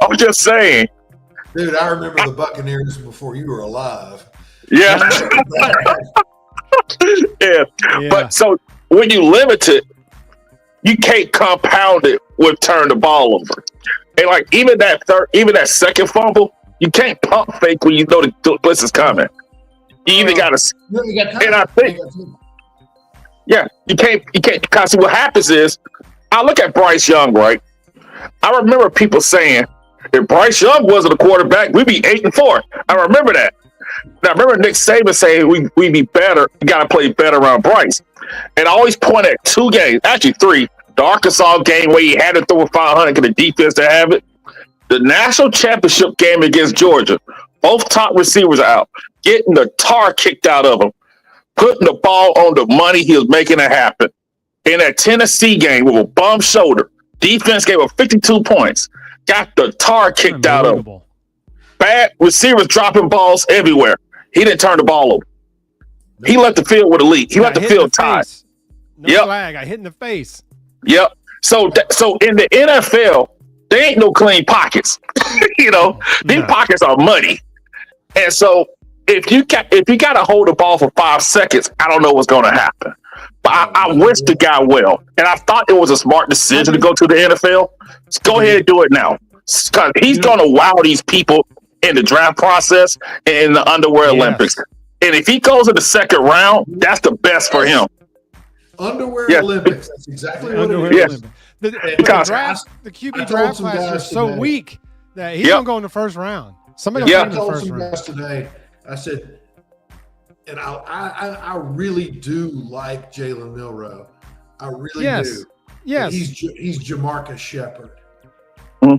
I'm just saying. Dude, I remember the Buccaneers before you were alive. Yeah. yeah. But so when you limit it, you can't compound it with turn the ball over. And like even that second fumble, you can't pump fake when you know the blitz is coming. You either got to, and I think, you can't. Because what happens is, I look at Bryce Young, right? I remember people saying, if Bryce Young wasn't a quarterback, we'd be 8-4. I remember that. Now I remember Nick Saban saying we'd be better. You got to play better around Bryce. And I always point at 2 games, actually 3. The Arkansas game where he had to throw a 500 because the defense to have it. The national championship game against Georgia. Both top receivers are out. Getting the tar kicked out of him. Putting the ball on the money, he was making it happen. In that Tennessee game with a bum shoulder, defense gave up 52 points. Got the tar kicked out of him. Bad receivers dropping balls everywhere. He didn't turn the ball over. He left the field with a lead. He left the field tied. No flag. I hit in the face. Yep. So in the NFL, there ain't no clean pockets. These pockets are muddy. And so if you got to hold the ball for 5 seconds, I don't know what's going to happen. But I wish the guy well, and I thought it was a smart decision to go to the NFL. Just go ahead and do it now, because he's going to wow these people in the draft process and in the underwear Olympics. And if he goes in the second round, that's the best for him. Underwear Olympics. That's exactly what it is. The QB draft class is so weak that he's going to go in the first round. Somebody will go in the first round. Guys today, I said, and I really do like Jalen Milroe. I really do. Yes. He's Jamarcus Shepard. Mm-hmm.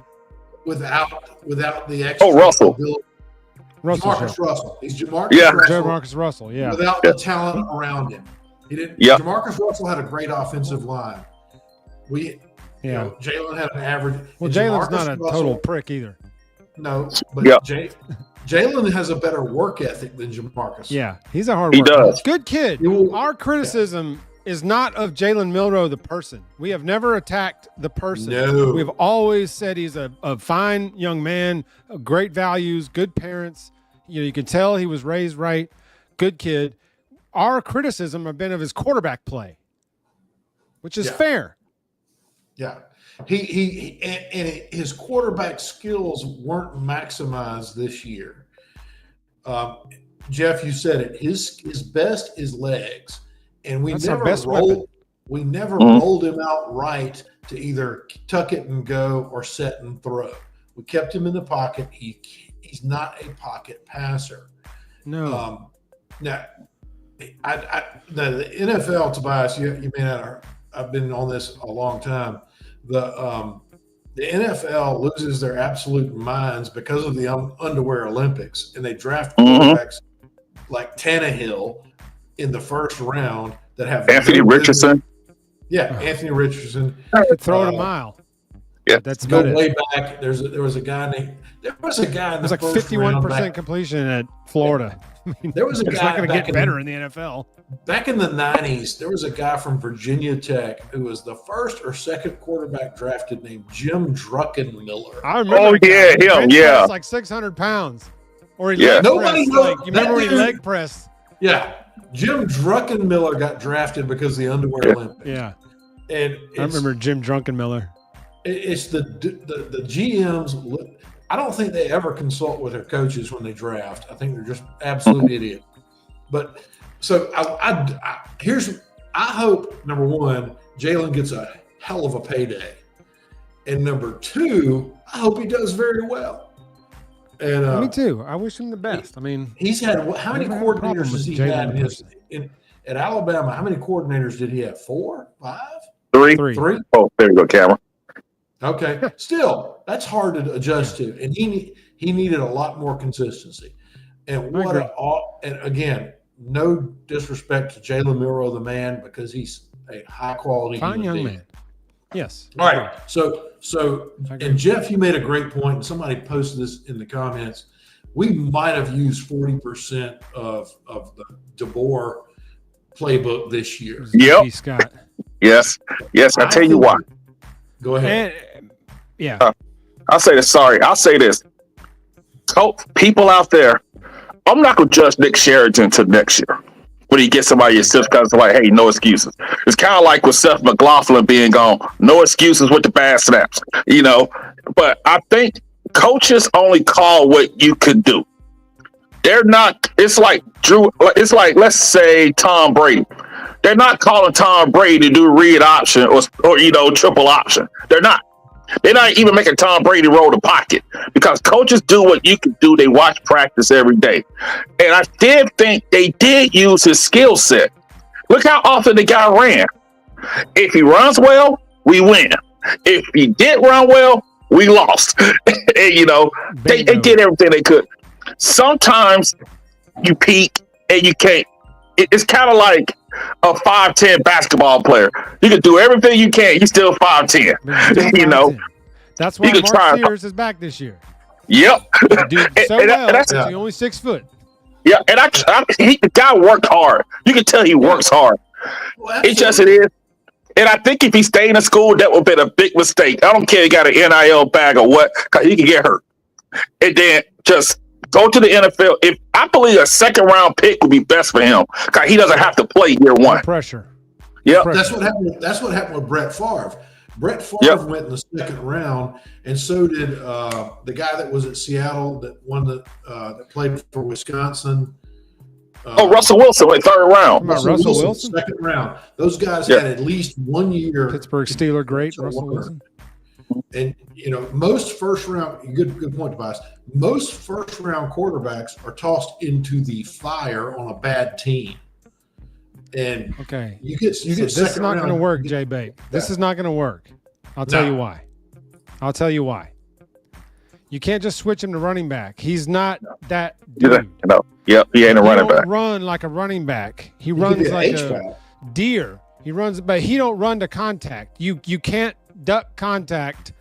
Without the extra. Oh, Russell. Jamarcus Russell. He's Jamarcus Russell. Yeah. Without the talent around him. He didn't. Jamarcus Russell had a great offensive line. Jalen had an average. Well, Jalen's not a total prick either. No, but Jalen has a better work ethic than Jamarcus. Yeah, he's a hard worker. He does. Good kid. Our criticism is not of Jalen Milroe, the person. We have never attacked the person. No. We've always said he's a fine young man, great values, good parents. You can tell he was raised right, good kid. our criticism have been of his quarterback play, which is fair. Yeah. His quarterback skills weren't maximized this year. Jeff, you said it. His best is legs, and we never rolled him out right to either tuck it and go or set and throw. We kept him in the pocket. He's not a pocket passer. No. Now, the NFL, Tobias, you may not. I've been on this a long time. The NFL loses their absolute minds because of the underwear Olympics, and they draft quarterbacks like Tannehill in the first round that have Anthony Richardson. Yeah, Anthony Richardson. Could throw it a mile. Yeah, that's go good. way back. There was a guy in it was like 51% completion at Florida. I mean, there was a guy. It's not going to get better in the NFL. Back in the 90s, there was a guy from Virginia Tech who was the first or second quarterback drafted named Jim Druckenmiller. I remember. Oh yeah, him. Yeah, like 600 pounds. Or he leg nobody pressed, knows. Like, you remember when he leg pressed? Yeah, Jim Druckenmiller got drafted because of the underwear Olympics. Yeah, and I remember Jim Druckenmiller. It's the GMs. I don't think they ever consult with their coaches when they draft. I think they're just absolute idiots. But so I hope, number one, Jalen gets a hell of a payday, and number two, I hope he does very well. And me too. I wish him the best. I mean, he's had how many coordinators has he had at Alabama? How many coordinators did he have? 4, 5, 3. Oh, there you go, Cameron. Okay, still that's hard to adjust to, and he needed a lot more consistency. And and again, no disrespect to Jalen Milroe, the man, because he's a high quality fine young man. Yes. All right. So, and Jeff, you made a great point, and somebody posted this in the comments. We might have used 40% of the DeBoer playbook this year. Yep. Scott. Yes. I'll tell you why. Go ahead. I'll say this. Sorry. I'll say this. People out there, I'm not going to judge Nick Sheridan until next year when he gets somebody assist because like, hey, no excuses. It's kind of like with Seth McLaughlin being gone. No excuses with the bad snaps, But I think coaches only call what you could do. They're not. It's like let's say Tom Brady. They're not calling Tom Brady to do read option or triple option. They're not. They're not even making Tom Brady roll the pocket because coaches do what you can do. They watch practice every day. And I did think they did use his skill set. Look how often the guy ran. If he runs well, we win. If he did run well, we lost. And, they did everything they could. Sometimes you peak and you can't. It's kind of like a 5'10" basketball player. You can do everything you can. You're still 5'10". That's why Mark Sears is back this year. Yep. He's only 6 foot. Yeah, and the guy worked hard. You can tell he works hard. Well, it is. And I think if he stayed in school, that would have been a big mistake. I don't care if he got an NIL bag or what, because he can get hurt. And then just go to the NFL. If I believe a second-round pick would be best for him, because he doesn't have to play year one. No pressure. Yep. That's what happened with Brett Favre. Brett Favre went in the second round, and so did the guy that was at Seattle that played for Wisconsin. Russell Wilson went third round. Russell Wilson? Second round. Those guys had at least 1 year. Pittsburgh Steeler great, Russell Wilson. And most first round, good point, Tobias. Most first round quarterbacks are tossed into the fire on a bad team. And you get this is not going to work, Jay Bate. This is not going to work. I'll tell you why. You can't just switch him to running back. He's not that dude. Yep, he ain't a running back. He don't run like a running back. He runs like a deer. He runs, but he don't run to contact. You can't duck contact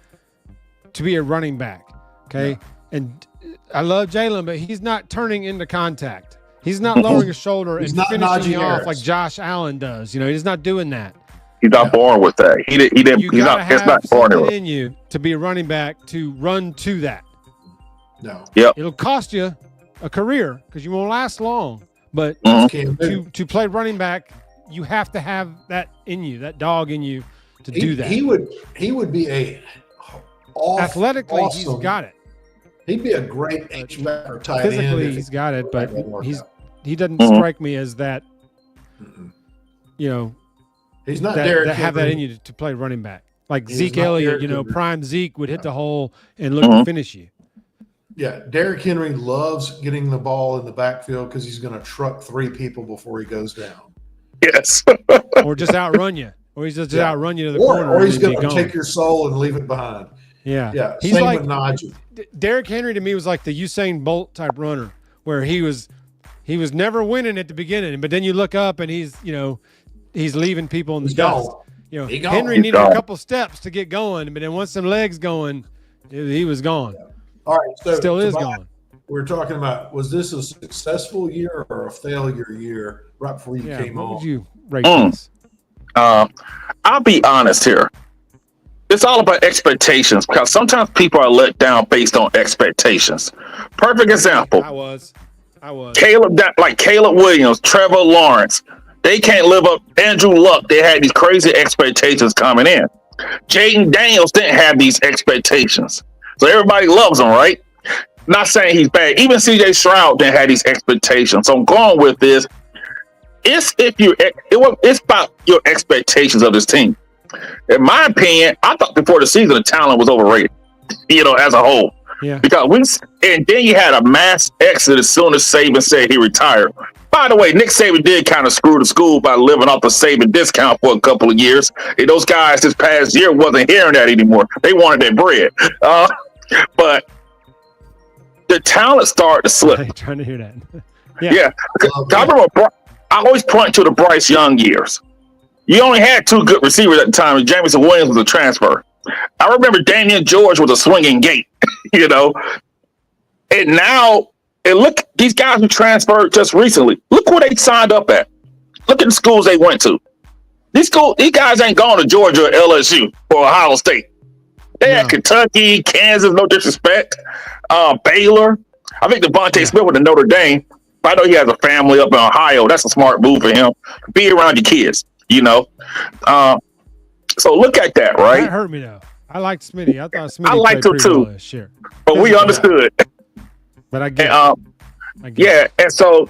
to be a running back. Okay, and I love Jalen, but he's not turning into contact. He's not lowering his shoulder and finishing off like Josh Allen does. He's not doing that. He's not born with that. He didn't. You gotta have something in you to be a running back to run to that. No. Yep. It'll cost you a career because you won't last long. But Mhm. to play running back, you have to have that in you, that dog in you to do that. He would be a athletically, awesome. he's got it. He'd be a great H-back or tight end. Physically, he's got it, but he doesn't Mhm. strike me as that. You know, he's not that Derrick have that Henry. in you to play running back. Like He's Zeke not Elliott, Derrick you know, Henry. prime Zeke would hit the hole and look Mhm. to finish you. Yeah, Derrick Henry loves getting the ball in the backfield because he's going to truck 3 people before he goes down. Yes. Or just outrun you. Or he's just Yeah. outrun you to the corner. Or he's and then going be to gone. take your soul and leave it behind. Yeah. Yeah, He's same like with Najee. Derrick Henry to me was like the Usain Bolt type runner, where he was never winning at the beginning, but then you look up and he's leaving people in the He's dust. gone. You know, He gone. Henry He's needed gone. a couple steps to get going, but then once some legs going, he was gone. All right, so Still is Tobias, gone. we're talking about, was this a successful year or a failure year right before you Yeah. came What on? would you rate Mm. this? I'll be honest here. It's all about expectations because sometimes people are let down based on expectations. Perfect example. I was. Caleb Williams, Trevor Lawrence. They can't live up. Andrew Luck, they had these crazy expectations coming in. Jaden Daniels didn't have these expectations. So everybody loves him, right? Not saying he's bad. Even CJ Stroud didn't have these expectations. So I'm going with this. It's about your expectations of this team. In my opinion, I thought before the season the talent was overrated, as a whole. Yeah. Because and then you had a mass exit as soon as Saban said he retired. By the way, Nick Saban did kind of screw the school by living off the Saban discount for a couple of years. And those guys this past year wasn't hearing that anymore. They wanted their bread. But the talent started to slip. I'm trying to hear that. Yeah. I remember I always point to the Bryce Young years. You only had 2 good receivers at the time, and Jamison Williams was a transfer. I remember Damian George was a swinging gate, And now, look, these guys who transferred just recently, look where they signed up at. Look at the schools they went to. These guys ain't going to Georgia or LSU or Ohio State. They had Kentucky, Kansas, no disrespect, Baylor. I think Devontae Smith with the Notre Dame. I know he has a family up in Ohio. That's a smart move for him. Be around your kids, So look at that, right? That hurt me though. I liked Smitty. I thought Smitty I liked played him pretty too. well this year. But we understood. But I get And, and so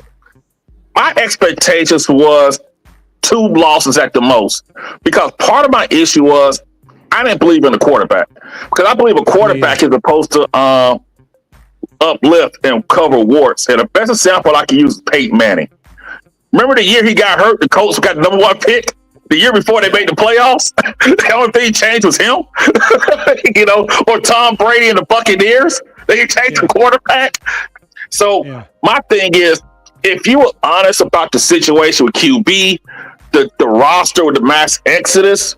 my expectations was 2 losses at the most. Because part of my issue was I didn't believe in the quarterback. Because I believe a quarterback is supposed to uplift and cover warts. And the best example I can use is Peyton Manning. Remember the year he got hurt, the Colts got the number 1 pick? The year before they made the playoffs? The only thing changed was him. Or Tom Brady and the Buccaneers. They changed the quarterback. So my thing is, if you were honest about the situation with QB, the roster with the mass exodus,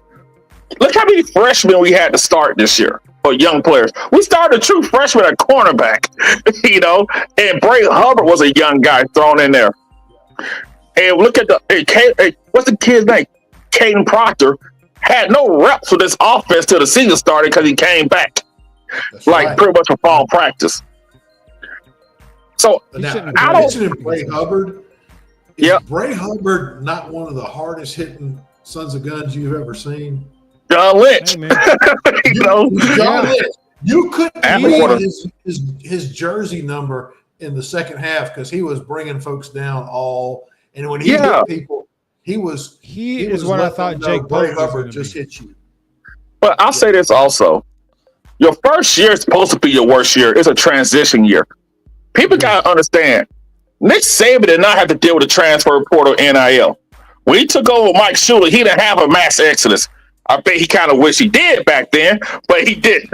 look how many freshmen we had to start this year, or young players. We started a true freshman at cornerback, and Bray Hubbard was a young guy thrown in there. And look at what's the kid's name? Caden Proctor had no reps for this offense till the season started because he came back. That's Pretty much for fall practice. So now, I mentioning Bray Hubbard. Is Yep. Bray Hubbard not one of the hardest hitting sons of guns you've ever seen? John Lynch, Hey, man. John Lynch. You couldn't After read quarter. his jersey number in the second half because he was bringing folks down all. And when he Yeah. hit people, he is was what I letting thought them know Jake Bray Pope was Hubbard gonna just be. hit you. But I'll say this also. Your first year is supposed to be your worst year. It's a transition year. People got to understand, Nick Saban did not have to deal with the transfer portal NIL. When he took over Mike Shula, he didn't have a mass exodus. I bet he kind of wished he did back then, but he didn't.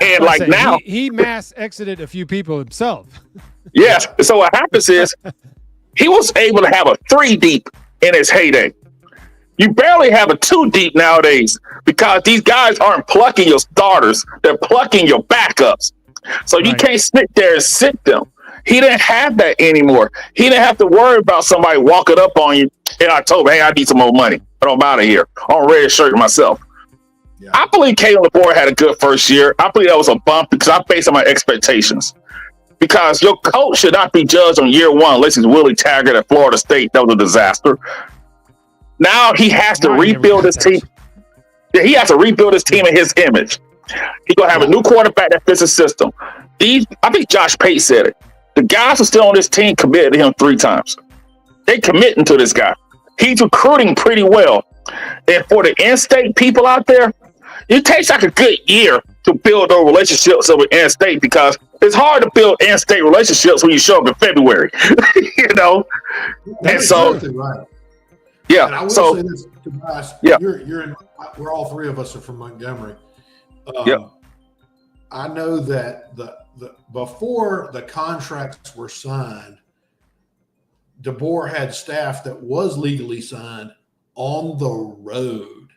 And now, he mass exited a few people himself. yeah. So what happens is he was able to have a 3 deep in his heyday. You barely have a 2 deep nowadays because these guys aren't plucking your starters. They're plucking your backups. So you can't sit there and sit them. He didn't have that anymore. He didn't have to worry about somebody walking up on you in October. Hey, I need some more money. I'm out of here. I'm ready to shirt myself. Yeah. I believe Kalen LaBoy had a good first year. I believe that was a bump because I based on my expectations. because your coach should not be judged on year one unless he's Willie Taggart at Florida State. That was a disaster. Now he has to rebuild his team. He has to rebuild his team in his image. He's gonna have a new quarterback that fits the system. I think Josh Pate said it. The guys who are still on this team committed to him 3 times. They committing to this guy. He's recruiting pretty well. And for the in-state people out there, it takes like a good year to build those relationships with in-state, because it's hard to build in-state relationships when you show up in February. You know? That's exactly right. Yeah. And I will say this, Tobias, yeah. You're in, we're all 3 of us are from Montgomery. Yep. I know that the before the contracts were signed, DeBoer had staff that was legally signed on the road,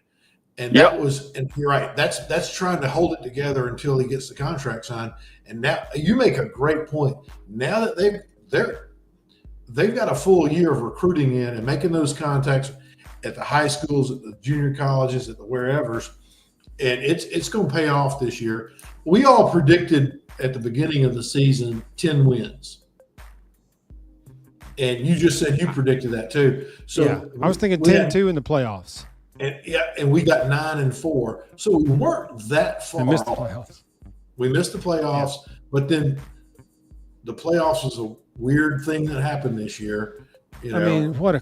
and that was, and you're right, that's trying to hold it together until he gets the contract signed. And now you make a great point. Now that they've got a full year of recruiting in and making those contacts at the high schools, at the junior colleges, at the wherevers, and it's going to pay off this year. We all predicted at the beginning of the season 10 wins. And you just said you predicted that too. So yeah, I was thinking 10-2 in the playoffs. And we got 9-4. So we weren't that far. We missed the playoffs. We missed the playoffs, but then the playoffs was a weird thing that happened this year. You know, I mean, what a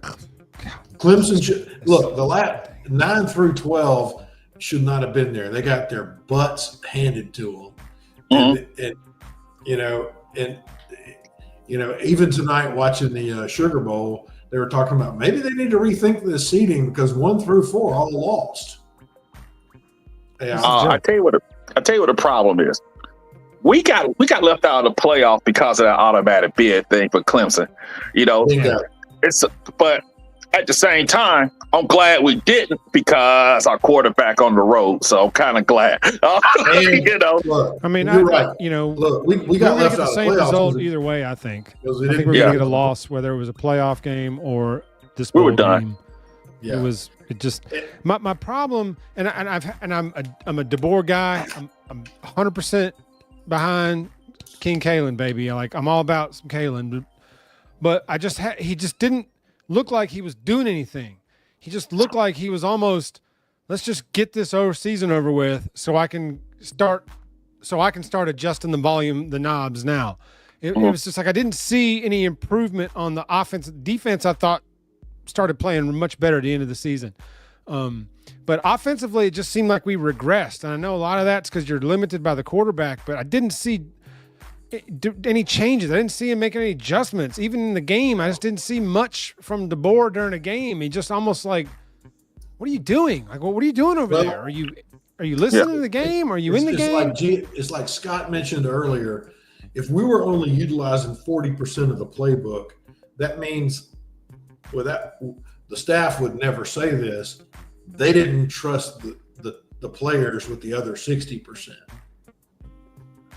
Clemson look, the last 9 through 12 should not have been there. They got their butts handed to them. Mm-hmm. And even tonight watching the Sugar Bowl, they were talking about maybe they need to rethink this seeding because 1 through 4 all lost. Yeah, I tell you what the problem is. We got left out of the playoff because of that automatic bid thing for Clemson. You know, but at the same time, I'm glad we didn't because our quarterback on the road. So I'm kind of glad. You know, look, I mean, you're right. You know, look, we got left get the out same of the playoffs result either way. I think we're Yeah. going to get a loss, whether it was a playoff game or this bowl We were done. game. Yeah. It just my problem, and I'm a DeBoer guy. I'm 100% behind King Kalen, baby. I'm all about some Kalen, but he just didn't look like he was doing anything. He just looked like he was almost, let's just get this season over with so I can start adjusting the volume, the knobs now. It was just like I didn't see any improvement on the offense. Defense, I thought, started playing much better at the end of the season. But offensively, it just seemed like we regressed. And I know a lot of that's because you're limited by the quarterback, but I didn't see any changes. I didn't see him making any adjustments. Even in the game, I just didn't see much from DeBoer during a game. He just almost like, what are you doing? Like, what are you doing over there? Are you listening to the game? Are you in the game? It's like Scott mentioned earlier. If we were only utilizing 40% of the playbook, that means the staff would never say this. They didn't trust the players with the other 60%.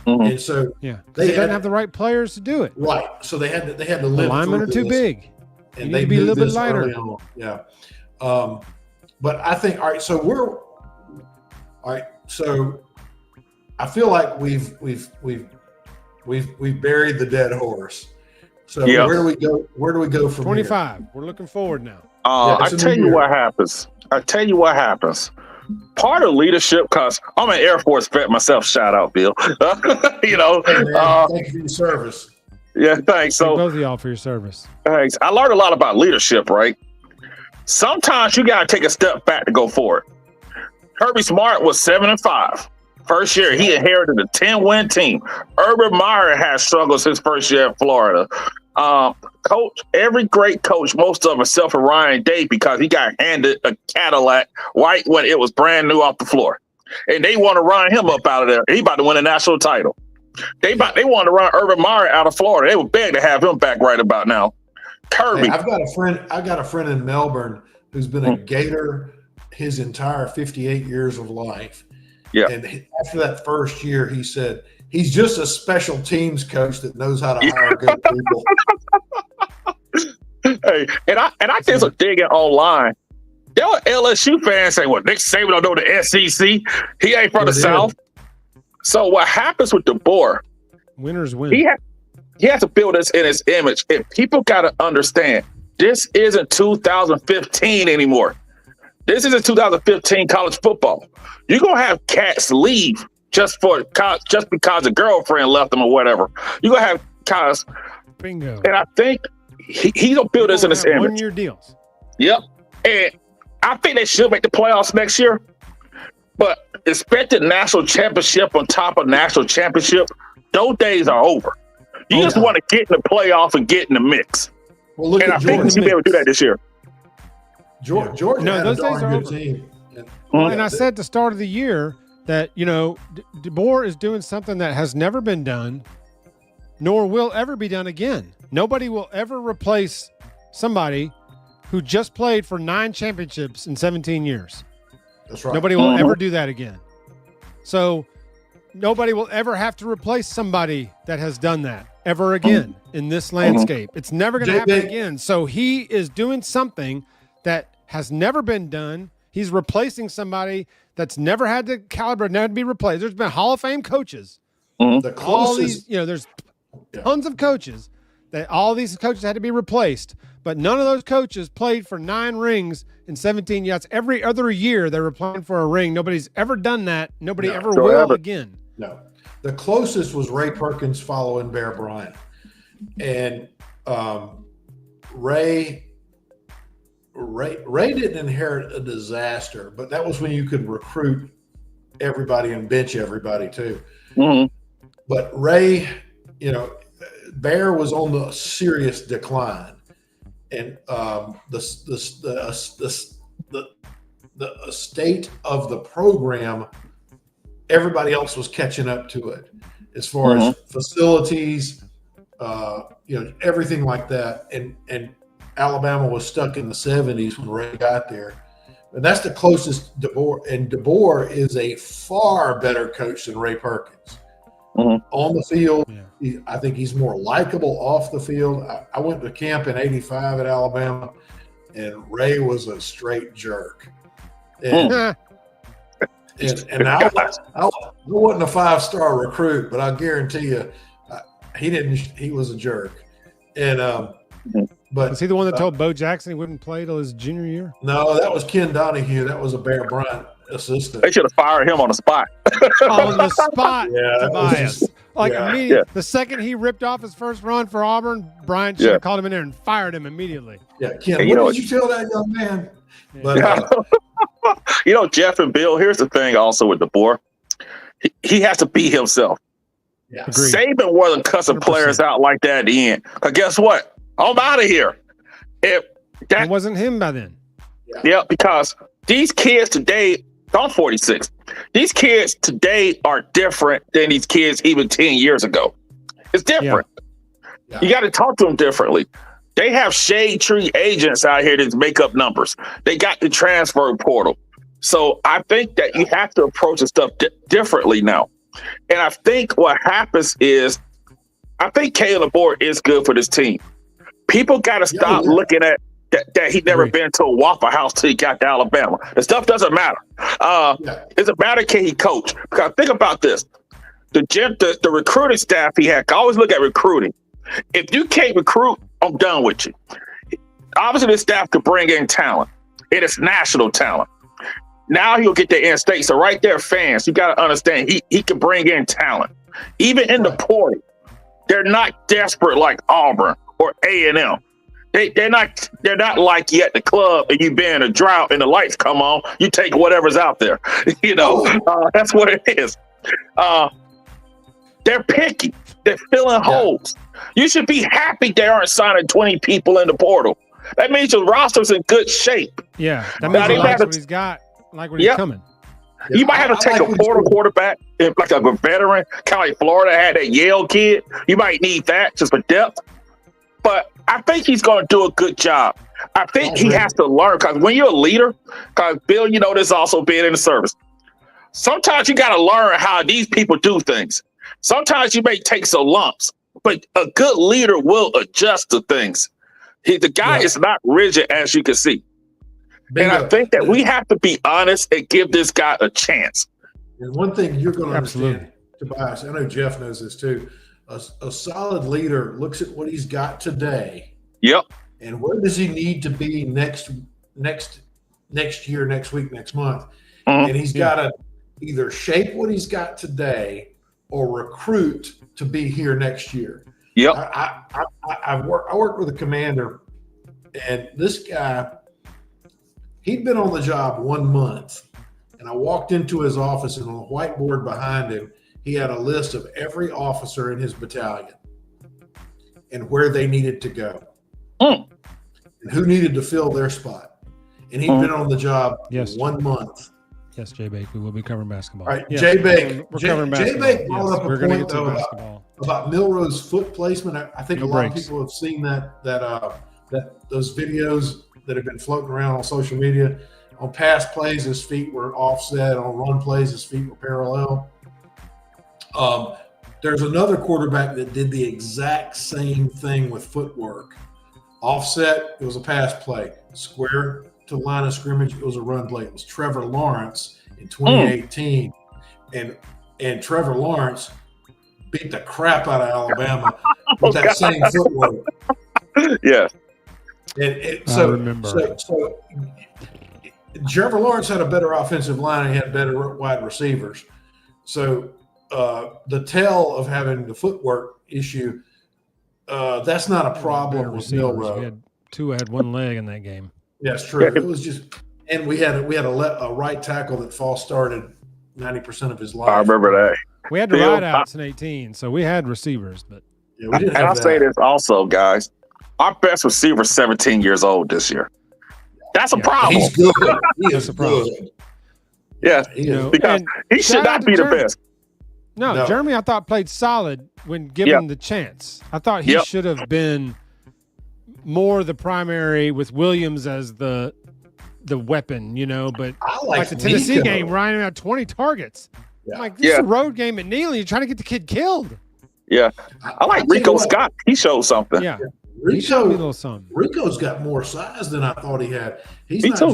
Mm-hmm. And so they didn't have the right players to do it. Right. So they had to the live. linemen are too big. And they need to be a little bit lighter. Yeah. But I think so I feel like we've buried the dead horse. So where do we go? Where do we go from 25. here? We're looking forward now. I tell you what happens. Part of leadership, because I'm an Air Force vet myself. Shout out, Bill. You know, hey man, thank you for your service. Yeah, thanks. So both of y'all for your service. Thanks. I learned a lot about leadership. Right. Sometimes you got to take a step back to go forward. Kirby Smart was 7-5. First year, he inherited a 10-win team. Urban Meyer has struggles his first year in Florida. Every great coach, most of them, except for Ryan Day, because he got handed a Cadillac right when it was brand new off the floor. And they want to run him up out of there. He about to win a national title. They want to run Urban Meyer out of Florida. They would beg to have him back right about now. Kirby. Hey, I've got a friend in Melbourne who's been a Gator his entire 58 years of life. Yeah. And after that first year, he said he's just a special teams coach that knows how to hire good people. Hey, and I did some digging online. There were LSU fans saying, "Well, Nick Saban don't know the SEC. He ain't from the South." So what happens with DeBoer? Winners win. he has to build this in his image. And people got to understand, this isn't 2015 anymore. This isn't 2015 college football. You're going to have cats leave just because a girlfriend left them or whatever. You're going to have guys. Bingo. And I think he's going to build this in his image. 1-year deals. Yep. And I think they should make the playoffs next year. But expected national championship on top of national championship, those days are over. You just want to get in the playoff and get in the mix. Well, look and at I think he'll be able to do that this year. Georgia had those a days darn are good over. team. And I said at the start of the year that, DeBoer is doing something that has never been done, nor will ever be done again. Nobody will ever replace somebody who just played for 9 championships in 17 years. That's right. Nobody will ever do that again. So nobody will ever have to replace somebody that has done that ever again in this landscape. It's never going to happen again. So he is doing something that has never been done. He's replacing somebody that's never had the caliber, never to be replaced. There's been Hall of Fame coaches. The All closest, these, there's tons of coaches that all these coaches had to be replaced, but none of those coaches played for 9 rings in 17 years. Every other year they were playing for a ring. Nobody's ever done that. Nobody ever will again. No. The closest was Ray Perkins following Bear Bryant. And Ray didn't inherit a disaster, but that was when you could recruit everybody and bench everybody too. Mm-hmm. But Ray, Bear was on the serious decline, and the state of the program, everybody else was catching up to it as far as facilities, everything like that, and Alabama was stuck in the 70s when Ray got there. And that's the closest DeBoer. And DeBoer is a far better coach than Ray Perkins. On the field, I think he's more likable off the field. I went to camp in '85 at Alabama, and Ray was a straight jerk. And, I wasn't a 5-star recruit, but I guarantee you, he was a jerk. And but was he the one that told Bo Jackson he wouldn't play till his junior year? No, that was Ken Donahue. That was a Bear Bryant assistant. They should have fired him on the spot. On the spot, Tobias. Immediately. Yeah. The second he ripped off his first run for Auburn, Bryant should have called him in there and fired him immediately. Yeah, Ken, what did you tell that young man? Yeah. But Jeff and Bill, here's the thing also with DeBoer. He has to be himself. Yeah. Agreed. Saban wasn't cussing 100%. players out like that at the end. Because guess what? I'm out of here. It wasn't him by then. Yeah, because these kids today, I'm 46. These kids today are different than these kids even 10 years ago. It's different. Yeah. You got to talk to them differently. They have shade tree agents out here that make up numbers. They got the transfer portal. So I think that you have to approach the stuff differently now. And I think what happens is, I think Caleb DeBoer is good for this team. People got to stop looking at that he never been to a Waffle House till he got to Alabama. The stuff doesn't matter. It's a matter, can he coach? Because think about this. The recruiting staff he had, I always look at recruiting. If you can't recruit, I'm done with you. Obviously, the staff could bring in talent. It is national talent. Now he'll get the in-state. So right there, fans, you got to understand he can bring in talent. Even in the portal, they're not desperate like Auburn or A&M. They're not like you at the club and you been in a drought and the lights come on. You take whatever's out there. That's what it is. They're picky. They're filling holes. You should be happy they aren't signing 20 people in the portal. That means your roster's in good shape. Yeah, that means he likes what he's got, like what he's coming. You might have to take a portal quarterback, like a veteran, kind of like Florida had that Yale kid. You might need that just for depth. But I think he's going to do a good job. I think he has to learn, because when you're a leader, because Bill, this also being in the service, sometimes you got to learn how these people do things. Sometimes you may take some lumps, but a good leader will adjust to things. The guy is not rigid, as you can see. And I think that we have to be honest and give this guy a chance. And one thing you're going to understand, Tobias, I know Jeff knows this too. A solid leader looks at what he's got today. Yep. And where does he need to be next year, next week, next month? And he's got to either shape what he's got today or recruit to be here next year. Yep. I worked with a commander, and this guy, he'd been on the job 1 month, and I walked into his office, and on the whiteboard behind him, he had a list of every officer in his battalion and where they needed to go and who needed to fill their spot. And he'd been on the job 1 month. Yes, J-Bake, we will be covering basketball. All right, yes. J-Bake. We're covering basketball. J-Bake brought up we're a going to point, get to though, basketball. about Milroe's foot placement. I think No a lot breaks. of people have seen that those videos that have been floating around on social media. On pass plays, his feet were offset. On run plays, his feet were parallel. There's another quarterback that did the exact same thing with footwork. Offset, it was a pass play. Square to line of scrimmage, it was a run play. It was Trevor Lawrence in 2018. And Trevor Lawrence beat the crap out of Alabama with that same footwork. Yeah. I remember. So Trevor Lawrence had a better offensive line and he had better wide receivers. So the tell of having the footwork issue, that's not a problem with Milroe. Tua had one leg in that game. That's true. It was just, and we had a right tackle that false started 90% of his life. I remember that. We had the wideouts in 18, so we had receivers, but yeah, we didn't and have I'll say this also, guys. Our best receiver is 17 years old this year. That's a problem. He's good. He is a problem. good. Yeah, because he should shout out not to be the Jeremy. best. No, Jeremy, I thought played solid when given the chance. I thought he should have been more the primary with Williams as the weapon, but I like the Tennessee Nico. game, Ryan had 20 targets. Yeah. I'm like, this is a road game at Neely. You're trying to get the kid killed. Yeah, I like Rico Scott. He showed something. Yeah, he showed me a little something. Rico's got more size than I thought he had. He's Me not too.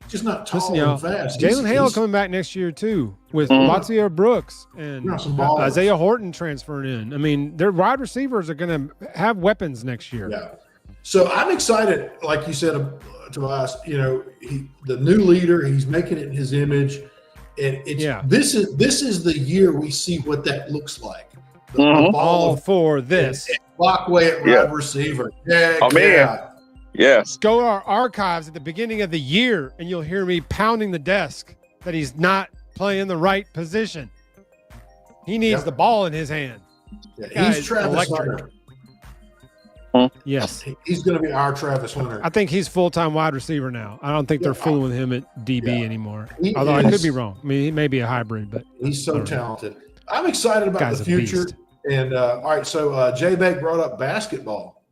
just not tall Listen, y'all, and fast. Jalen Hale He's- coming back next year too with Lazio Brooks and Yeah, some ballers. Isaiah Horton transferring in. I mean, their wide receivers are going to have weapons next year. Yeah. So I'm excited, like you said to us. The new leader. He's making it in his image, and this is the year we see what that looks like. The All for this. Waaaay at wide receiver. Yeah, man. Yes. Go to our archives at the beginning of the year, and you'll hear me pounding the desk that he's not playing the right position. He needs the ball in his hand. Yeah, he's Travis Hunter. Yes. He's going to be our Travis Hunter. I think he's full-time wide receiver now. I don't think they're fooling with him at DB anymore. He Although I is. could be wrong. I mean, he may be a hybrid, but He's so talented. I'm excited about Guy's the a future. beast. And all right, so J-Bake brought up basketball.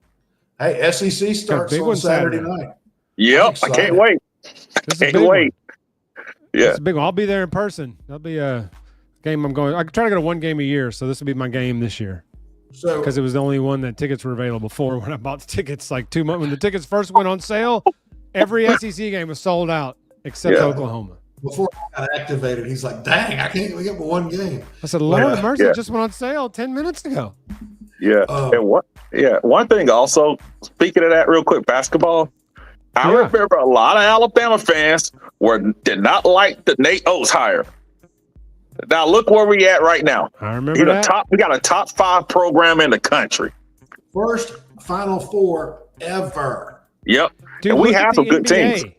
Hey, SEC starts big on one Saturday Saturday. night. Yep. I can't wait. This is a Can't big wait. one. Yeah. It's a big one. I'll be there in person. That'll be a game I'm going. I try to go to one game a year, so this will be my game this year. So Because it was the only one that tickets were available for when I bought the tickets like 2 months. When the tickets first went on sale, every SEC game was sold out except Oklahoma. before I got activated, he's like, dang, I can't even get but one game. I said, Lord have mercy, it just went on sale 10 minutes ago. Yeah. And one thing also, speaking of that real quick, basketball, I remember a lot of Alabama fans did not like the Nate Oates hire. Now look where we at right now. I remember that. We got a top 5 program in the country. First Final Four ever. Yep. Dude, and we look at have some the good NBA. teams.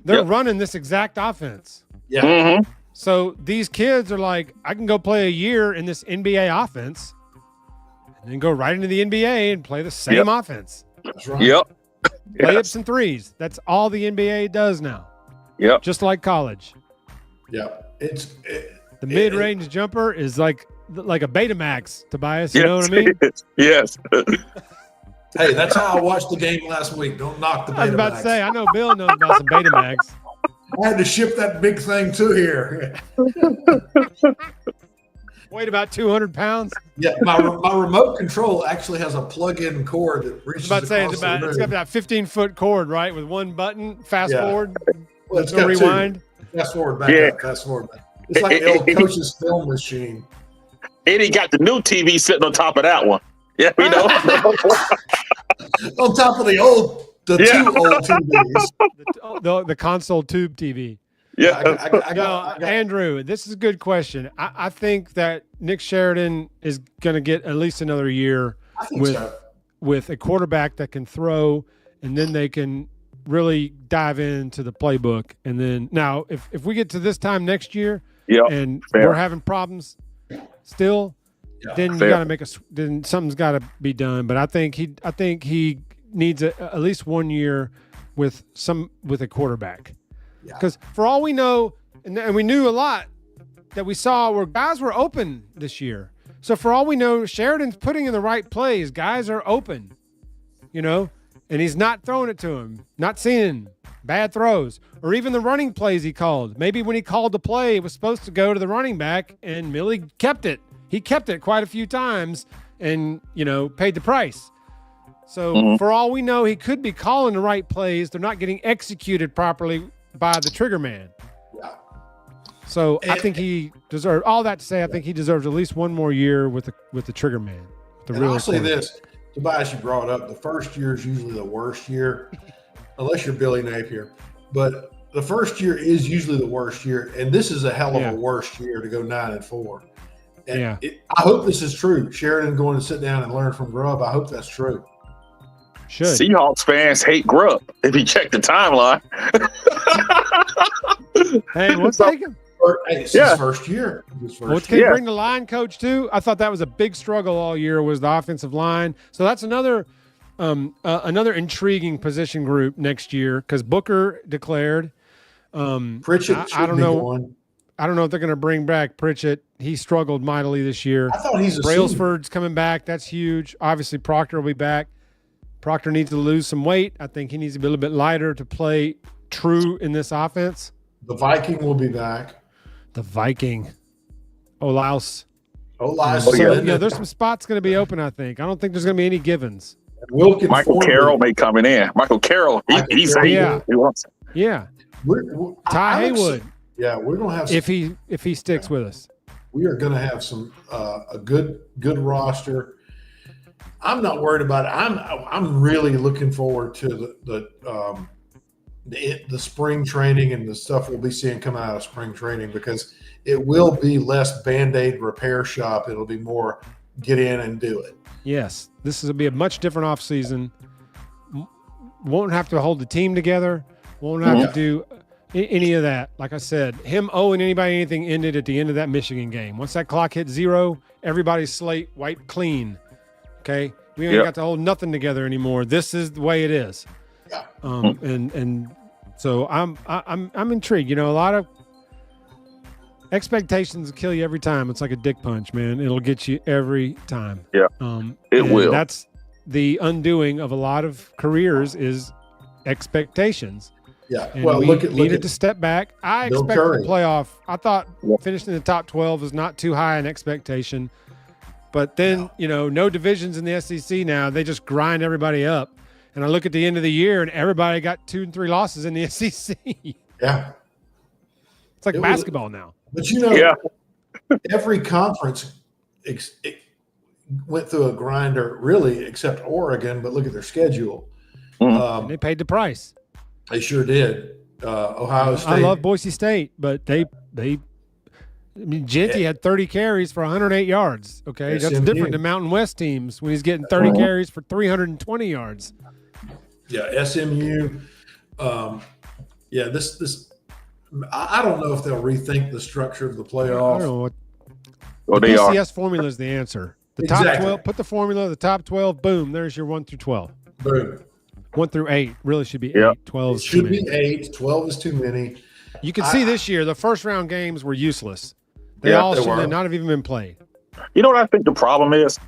They're running this exact offense. Yeah. Mm-hmm. So these kids are like, I can go play a year in this NBA offense and then go right into the NBA and play the same offense. That's right. Yep. Layups and threes. That's all the NBA does now. Yep. Just like college. Yep. The mid-range jumper is like a Betamax, Tobias. You know what I mean? Yes. Hey, that's how I watched the game last week. Don't knock the Betamax. I was about to say, I know Bill knows about some Betamax. I had to ship that big thing to here. Weighed about 200 pounds. Yeah, my remote control actually has a plug-in cord that reaches I was about to say, across the room. it's got that 15-foot cord, right, with one button, fast forward, Well, it's no got rewind. Fast forward, back up, fast forward, back. It's like the old coach's film machine. And he got the new TV sitting on top of that one. Yeah, we know. On top of the two old TVs. The console tube TV. Yeah. Andrew, this is a good question. I think that Nick Sheridan is going to get at least another year with a quarterback that can throw, and then they can really dive into the playbook. And then now, if we get to this time next year, and we're having problems still, then you got to then something's got to be done. But I think he needs at least 1 year with a quarterback. Because for all we know, and we knew a lot that we saw where guys were open this year. So for all we know, Sheridan's putting in the right plays. Guys are open, and he's not throwing it to him, not seeing bad throws, or even the running plays he called. Maybe when he called the play, it was supposed to go to the running back, and Millie kept it. He kept it quite a few times and, paid the price. So for all we know, he could be calling the right plays. They're not getting executed properly by the trigger man. Yeah. So I think he deserves all that to say. I think he deserves at least 1 more year with the trigger man. I'll say this, Tobias, you brought up the first year is usually the worst year, unless you're Billy Napier. But the first year is usually the worst year, and this is a hell of a worst year to go 9-4. And I hope this is true. Sheridan going to sit down and learn from Grubb. I hope that's true. Should. Seahawks fans hate Grubb if you check the timeline. Hey, we'll take him. It's his first year. Can he bring the line coach too? I thought that was a big struggle all year, was the offensive line. So that's another intriguing position group next year, because Booker declared. Pritchett. I don't know. I don't know if they're going to bring back Pritchett. He struggled mightily this year. I thought he's Brailsford's coming back. That's huge. Obviously, Proctor will be back. Proctor needs to lose some weight. I think he needs to be a little bit lighter to play true in this offense. The Viking will be back. The Viking. Olaus. There's some spots going to be open, I think. I don't think there's going to be any givens. Michael Carroll may come in. Michael Carroll, he wants it. Yeah. Ty Haywood. Yeah, we're going to have if he sticks with us. We are going to have some a good roster. I'm not worried about it. I'm really looking forward to the spring training and the stuff we'll be seeing coming out of spring training, because it will be less Band-Aid repair shop. It'll be more get in and do it. Yes, this will be a much different offseason. Won't have to hold the team together. Won't have to do any of that. Like I said, him owing anybody anything ended at the end of that Michigan game. Once that clock hit 0, everybody's slate wiped clean. Okay, we ain't got to hold nothing together anymore. This is the way it is. Yeah. And so I'm intrigued. A lot of expectations kill you every time. It's like a dick punch, man. It'll get you every time. Yeah. It will. That's the undoing of a lot of careers, is expectations. Yeah. And we needed to step back. I expected the playoff. I thought finishing in the top 12 was not too high an expectation. But then, no divisions in the SEC now. They just grind everybody up. And I look at the end of the year, and everybody got 2 and 3 losses in the SEC. Yeah. It's like basketball now. But every conference went through a grinder, really, except Oregon. But look at their schedule. And they paid the price. They sure did. Ohio State. I love Boise State, but Genty had 30 carries for 108 yards. Okay, that's different than Mountain West teams when he's getting 30 carries for 320 yards. Yeah, SMU. This. I don't know if they'll rethink the structure of the playoff. I don't know what. The BCS formula is the answer. The top 12. Put the formula. The top 12. Boom. There's your 1 through 12. Boom. 1 through 8 really should be 8. 12 is should be 8. 12 is too many. You can see this year the first round games were useless. They should not have even been played. You know what I think the problem is?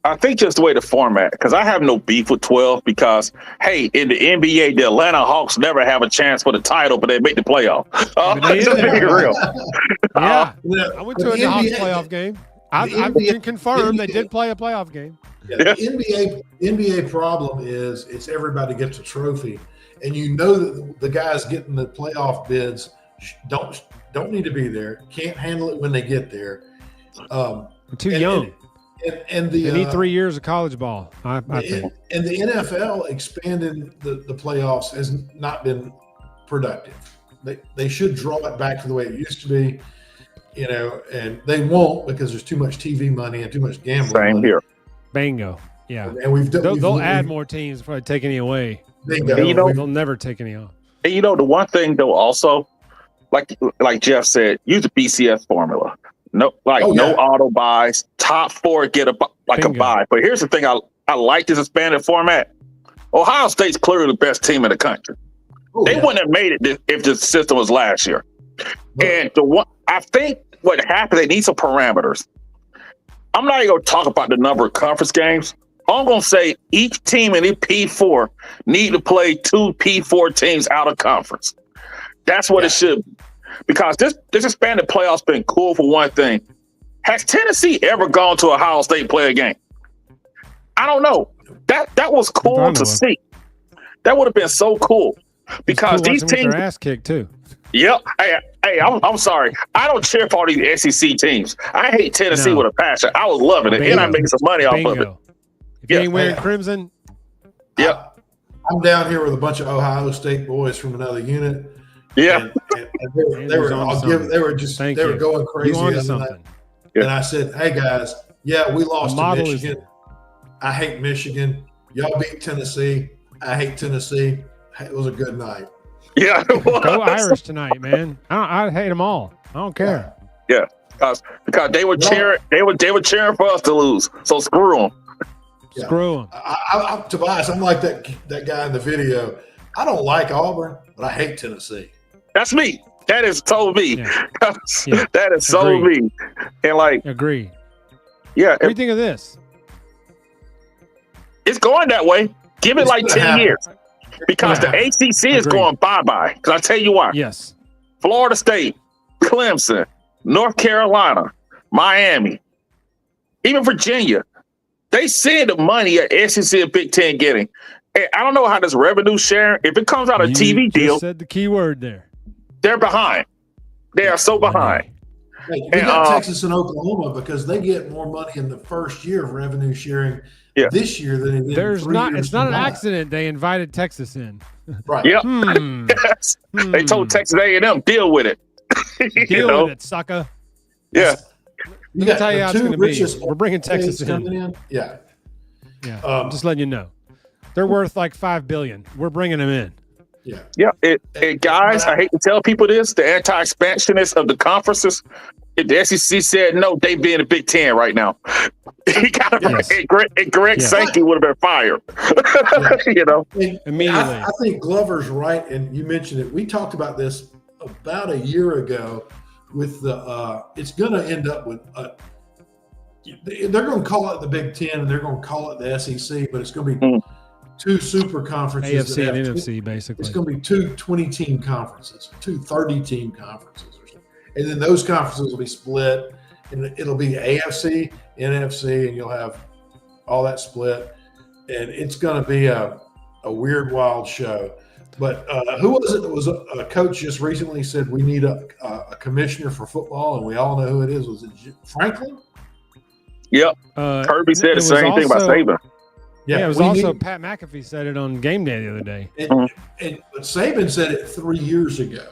I think just the way the format, because I have no beef with 12, because, hey, in the NBA, the Atlanta Hawks never have a chance for the title, but they make the playoff. Just make it real. I went to a Hawks playoff game. I can confirm they did play a playoff game. Yeah, the NBA problem is it's everybody gets a trophy, and that the guys getting the playoff bids don't need to be there, can't handle it when they get there. We're too young. And they need 3 years of college ball, I think. And the NFL expanding the playoffs has not been productive. They should draw it back to the way it used to be, and they won't because there's too much TV money and too much gambling. Same here. Bingo. Yeah. And they'll add more teams before they take any away. Bingo. They'll never take any off. And the one thing though also, like Jeff said, use the BCS formula. No auto buys. Top 4 get a buy. But here's the thing: I like this expanded format. Ohio State's clearly the best team in the country. They wouldn't have made it if the system was last year. And I think what happened, they need some parameters. I'm not even going to talk about the number of conference games. I'm going to say each team in the P4 need to play 2 P4 teams out of conference. That's what it should be. Because this expanded playoff's been cool for one thing. Has Tennessee ever gone to Ohio State play a game? I don't know. That was cool to see. That would have been so cool. Because these teams their ass kicked too. Yep. Hey, I'm sorry. I don't cheer for all these SEC teams. I hate Tennessee with a passion. I was loving it, and I made some money off of it. If you ain't wearing crimson, I'm down here with a bunch of Ohio State boys from another unit. Yeah, and they were going crazy. And I said, "Hey guys, we lost to Michigan. I hate Michigan. Y'all beat Tennessee. I hate Tennessee. It was a good night." Yeah, go Irish tonight, man. I hate them all. I don't care. Yeah, because they were cheering. They were cheering for us to lose. So screw them. Yeah. Screw them. Tobias, I'm like that guy in the video. I don't like Auburn, but I hate Tennessee. That's me. That is so me. Yeah. That is so me. And agree. Yeah. What do you think of this? It's going that way. Give it 10 years. Because the ACC is going bye-bye. Because I'll tell you why. Yes. Florida State, Clemson, North Carolina, Miami, even Virginia, they see the money at SEC and Big Ten getting. And I don't know how this revenue sharing, if it comes out of TV deal. You said the key word there. They're behind. They are so behind. We got Texas and Oklahoma because they get more money in the first year of revenue sharing this year than it did. It's not an accident they invited Texas in. Right. Yep. Yes. They told Texas A&M, deal with it. Deal with it, sucker. Yeah. You got tell you how it's going to be. We're bringing Texas in. Yeah. Just letting you know. They're worth $5 billion. We're bringing them in. Yeah. Guys, I hate to tell people this, the anti-expansionists of the conferences, if the SEC said no, they be in the Big Ten right now. He got and Greg Sankey would have been fired. Immediately. I think Glover's right, and you mentioned it. We talked about this about a year ago with the it's going to end up with they're going to call it the Big Ten and they're going to call it the SEC, but it's going to be 2 super conferences. AFC and NFC, basically. It's going to be 2 20-team conferences, 2 30-team conferences. And then those conferences will be split, and it'll be AFC, NFC, and you'll have all that split. And it's going to be a weird, wild show. But who was it that was a coach just recently said we need a commissioner for football, and we all know who it is. Was it Franklin? Yep. Kirby said the same thing about Saban. Yeah, it was also Pat McAfee said it on Game Day the other day. But Saban said it 3 years ago.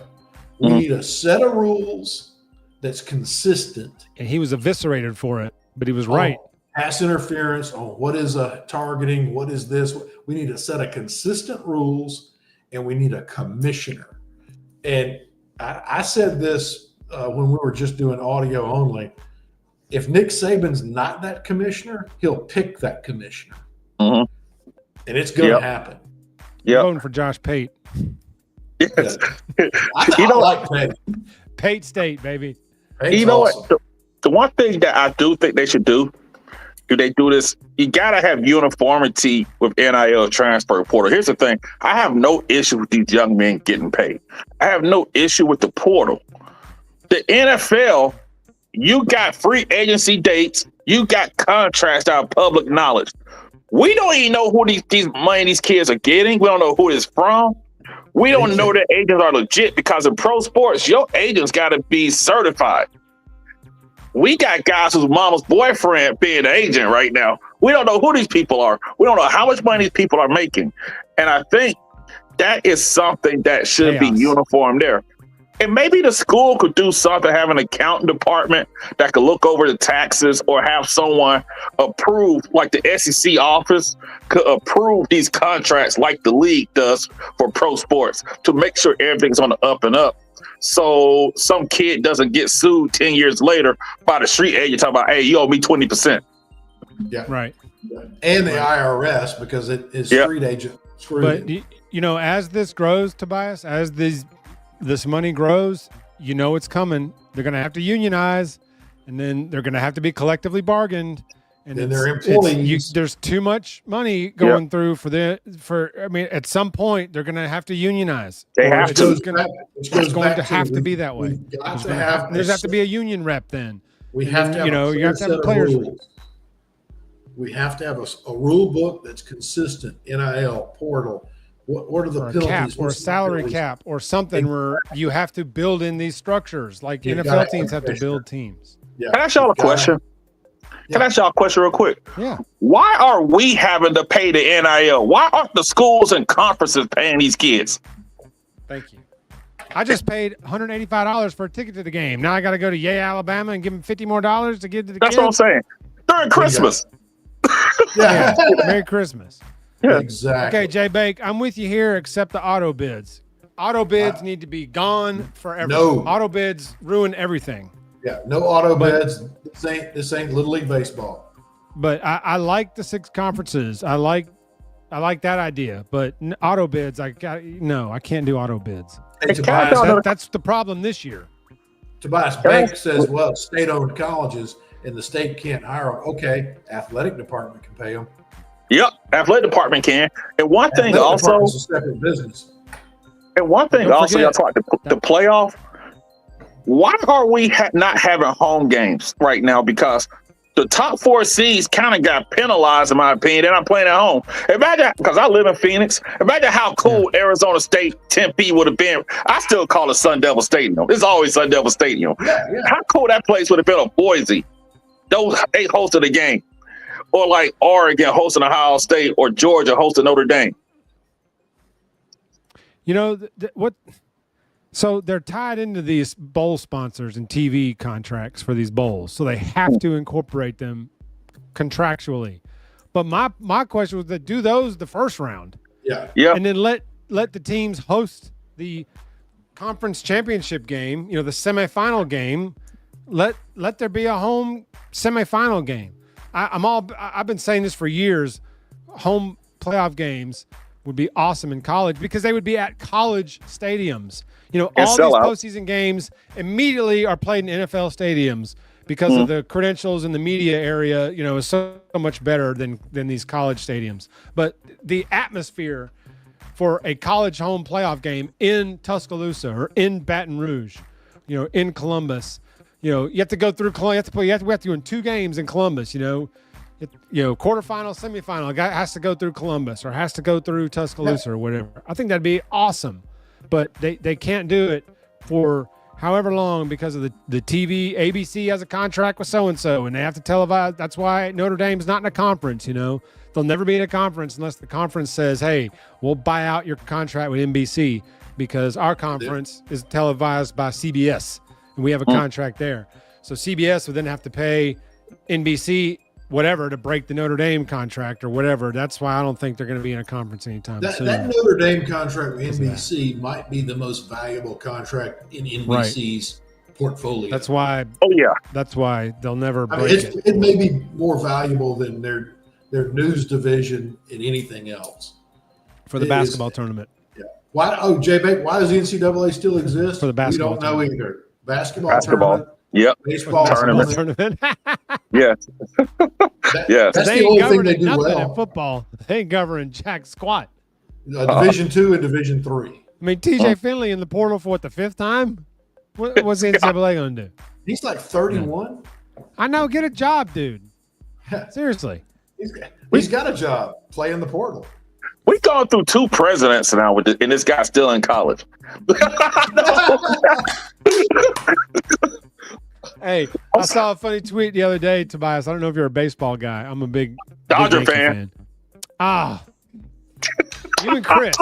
We need a set of rules that's consistent. And he was eviscerated for it, but he was right. Pass interference, on what is a targeting, what is this. We need a set of consistent rules, and we need a commissioner. And I said this when we were just doing audio only. If Nick Saban's not that commissioner, he'll pick that commissioner. And it's going to happen. I'm voting for Josh Pate. Yes. I like Pate. Pate State, baby. Pate's awesome. What? The one thing that I do think they should do, if they do this, you got to have uniformity with NIL transfer portal. Here's the thing. I have no issue with these young men getting paid. I have no issue with the portal. The NFL, you got free agency dates. You got contracts that are public knowledge. We don't even know who these money these kids are getting. We don't know who it's from. We don't know that agents are legit because in pro sports, your agents got to be certified. we got guys whose mama's boyfriend being an agent right now. We don't know who these people are. We don't know how much money these people are making. And I think that is something that should be uniform there. And maybe the school could do something, have an accounting department that could look over the taxes, or have someone approve, like the SEC office could approve these contracts like the league does for pro sports, to make sure everything's on the up and up. So some kid doesn't get sued 10 years later by the street agent talking about, hey, you owe me 20%. Yeah. Right. And the IRS, because it is street agent screwed. But, you know, as this grows, Tobias, as this money grows, you know it's coming. They're going to have to unionize, and then they're going to have to be collectively bargained. And then their employees. There's too much money going through I mean, at some point, they're going to have to unionize. They have to. It's going to have to be that way. There's have to be a union rep then. We have to have, you have to have a players. We have to have a rule book that's consistent. NIL, portal. What are the penalties? Cap, or a salary cap, or something where you have to build in these structures, like NFL teams have to build teams. Yeah. Can I ask y'all a question? Can I ask y'all a question real quick? Yeah. Why are we having to pay the NIL? Why aren't the schools and conferences paying these kids? Thank you. I just paid $185 for a ticket to the game. Now I got to go to Yale, Alabama, and give them $50 more to get to the game. That's what I'm saying. During Christmas. Yeah. Merry Christmas. Yeah, exactly. Okay, Jay Bake, I'm with you here, except the auto bids. Auto bids need to be gone forever. No. Auto bids ruin everything. Yeah, no auto bids. This ain't Little League baseball. But I like the 6 conferences. I like that idea. But auto bids, I can't do auto bids. Hey, Tobias, that's the problem this year. Tobias Bank says, well, state-owned colleges and the state can't hire them. Okay, athletic department can pay them. Yep, athletic department can. And one thing also, is a separate business. And one thing also, y'all talk the playoff. Why are we not having home games right now? Because the top 4 seeds kind of got penalized, in my opinion. They're not playing at home. Imagine, because I live in Phoenix, imagine how cool Arizona State Tempe would have been. I still call it Sun Devil Stadium. It's always Sun Devil Stadium. Yeah. How cool that place would have been on Boise. Those 8 hosted the game. Or like Oregon hosting Ohio State, or Georgia hosting Notre Dame. You know, what? So they're tied into these bowl sponsors and TV contracts for these bowls. So they have to incorporate them contractually. But my question was to do those the first round. Yeah. And then let the teams host the conference championship game, the semifinal game. Let there be a home semifinal game. I've been saying this for years. Home playoff games would be awesome in college because they would be at college stadiums. All these postseason games immediately are played in NFL stadiums because of the credentials in the media area, is so much better than these college stadiums. But the atmosphere for a college home playoff game in Tuscaloosa or in Baton Rouge, in Columbus, you have to go through. We have to do in 2 games in Columbus. Quarterfinal, semifinal. A guy has to go through Columbus or has to go through Tuscaloosa or whatever. I think that'd be awesome, but they can't do it for however long because of the TV. ABC has a contract with so and so, and they have to televise. That's why Notre Dame's not in a conference. They'll never be in a conference unless the conference says, "Hey, we'll buy out your contract with NBC because our conference is televised by CBS." And we have a contract there. So CBS would then have to pay NBC whatever to break the Notre Dame contract or whatever. That's why I don't think they're going to be in a conference anytime soon. That Notre Dame contract with NBC might be the most valuable contract in NBC's portfolio. That's why. Oh, yeah. That's why they'll never break it. It may be more valuable than their news division in anything else. For the basketball tournament. Yeah. J-Bake, why does the NCAA still exist? For the basketball We don't know tournament. either. Basketball tournament. Yep. Baseball tournament. Yes. Yes. That's they the ain't only thing they governing do nothing well. in football. They ain't governing jack squat. Division 2 and Division 3. I mean, TJ Finley in the portal for the 5th time? What's the NCAA going to do? He's like 31. I know. Get a job, dude. Seriously. He's got a job playing the portal. We've gone through 2 presidents now, and this guy's still in college. Hey, I saw a funny tweet the other day, Tobias. I don't know if you're a baseball guy. I'm a big Dodger Yankee fan. Ah, you and Chris,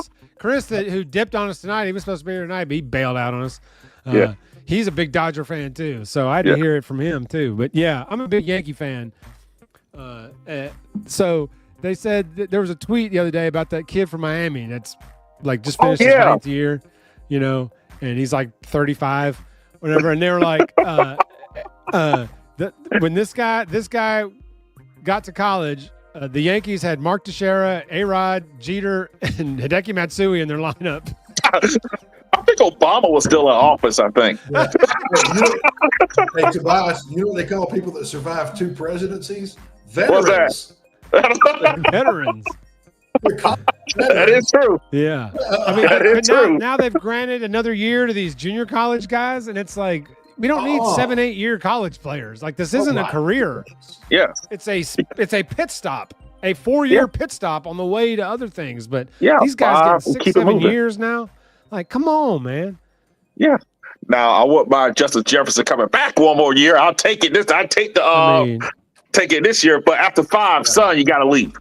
who dipped on us tonight. He was supposed to be here tonight, but he bailed out on us. Yeah. He's a big Dodger fan too, so I had to hear it from him too. But yeah, I'm a big Yankee fan. So they said that there was a tweet the other day about that kid from Miami that's like just finished his 9th year, you know, and he's like 35, whatever. And they were like, when this guy got to college, the Yankees had Mark Teixeira, A-Rod, Jeter, and Hideki Matsui in their lineup. I think Obama was still in office, I think. Yeah. Hey, Tobias, you know what they call people that survive 2 presidencies? Veterans. What's that? Veterans. That is true. Yeah. I mean, That is true. now they've granted another year to these junior college guys, and it's like, we don't need 7-8 year college players. Like, this isn't a career. Yes. It's a pit stop, a 4-year pit stop on the way to other things. But Yeah, these guys keep getting it 6-7 moving. years now. Like, come on, man. Yeah. Now I wouldn't mind Justice Jefferson coming back one more year. I'll take it. Take it this year. But after 5, son, you got to leave.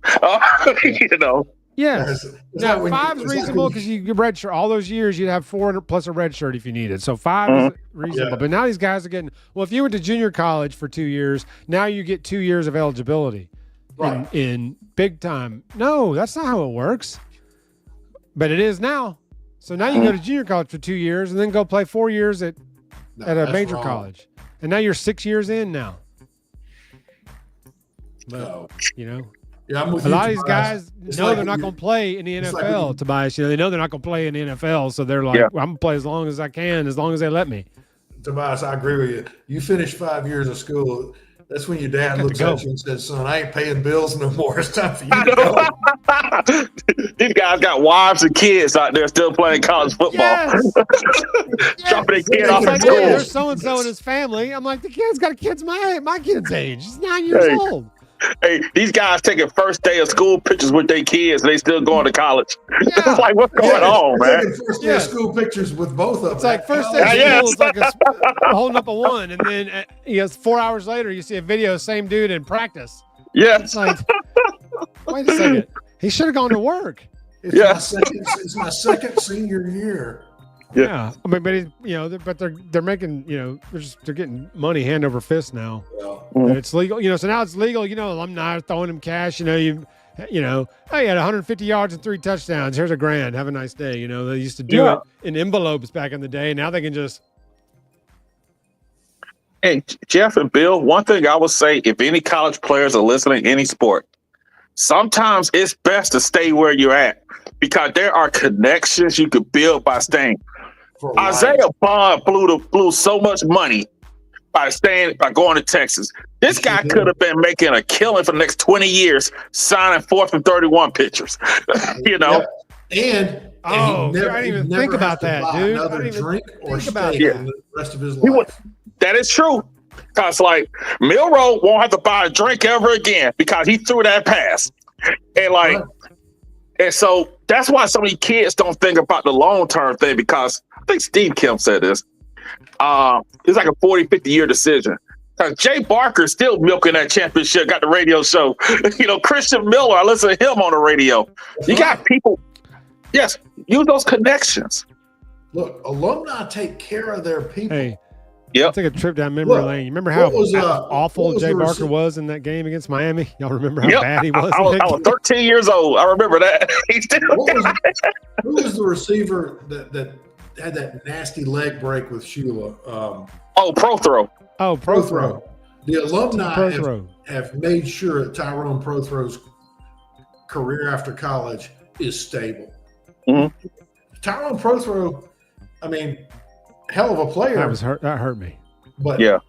You know. Yes. It's Now, like when- 5's it's like reasonable when because you red shirt all those years. You'd have 4 plus a red shirt if you needed. So 5 is reasonable. Yeah. But now these guys are getting. Well, if you went to junior college for 2 years, now you get 2 years of eligibility Right. in big time. No, that's not how it works. But it is now. So now you go to junior college for 2 years and then go play 4 years at a that's major wrong. college, and now you're 6 years in now. But No. you know. Yeah, I'm with A you, lot of these Tobias. guys It's know like they're not when going to play in the it's like NFL, when Tobias. You know, they know they're not going to play in the NFL, so they're like, Yeah. well, I'm going to play as long as I can, as long as they let me. Tobias, I agree with you. You finish 5 years of school. That's when your dad looks go. at you and says, "Son, I ain't paying bills no more. It's time for you to go." These guys got wives and kids out there still playing college football. Yes. Dropping their kid It's off It's at like, school. hey, school. there's so-and-so and his family. I'm like, the kid's got kids my kid's age. He's 9 years Hey. old. Hey, these guys taking first day of school pictures with their kids and they still going to college. Yeah. It's like, what's going on, They're man? taking first day Yeah. of school pictures with both of them. It's like first day Yeah, of yes. school is like holding up a 1, and then 4 hours later you see a video, same dude in practice. Yes. It's like, wait a second, he should have gone to work. It's my second senior year. Yeah, I mean, but they're making, they're getting money hand over fist now. Well, And it's legal, so now it's legal. Alumni are throwing them cash. Oh, you had 150 yards and 3 touchdowns. Here's $1,000. Have a nice day. They used to do it in envelopes back in the day. Now they can just. Hey, Jeff and Bill, one thing I would say, if any college players are listening, any sport, sometimes it's best to stay where you're at because there are connections you could build by staying. for life. Isaiah Bond blew so much money by going to Texas. This guy could have been making a killing for the next 20 years, signing 4th and 31 pitchers. Yeah. And Oh, he I didn't even he never think has about to that, buy dude. I Another didn't even drink or think about steak that. for the rest of his He would- life. That is true. Because, like, Milroe won't have to buy a drink ever again because he threw that pass. And, like, Right. and so that's why so many kids don't think about the long-term thing because I think Steve Kemp said this. It's like a 40, 50-year decision. Jay Barker's still milking that championship, got the radio show. Christian Miller, I listen to him on the radio. You got people, yes, use those connections. Look, alumni take care of their people. Hey, Yep. take a trip down memory Look, lane. You remember how what was awful Jay the Barker rece- was in that game against Miami? Y'all remember how Yep. bad he was? I was 13 years old. I remember that. He still Who was the receiver that had that nasty leg break with Sheila? Pro throw. Oh, Prothrow. The alumni Prothrow. have made sure that Tyrone Prothrow's career after college is stable. Mhm. Tyrone Prothrow, I mean, hell of a player. That hurt me. But Yeah.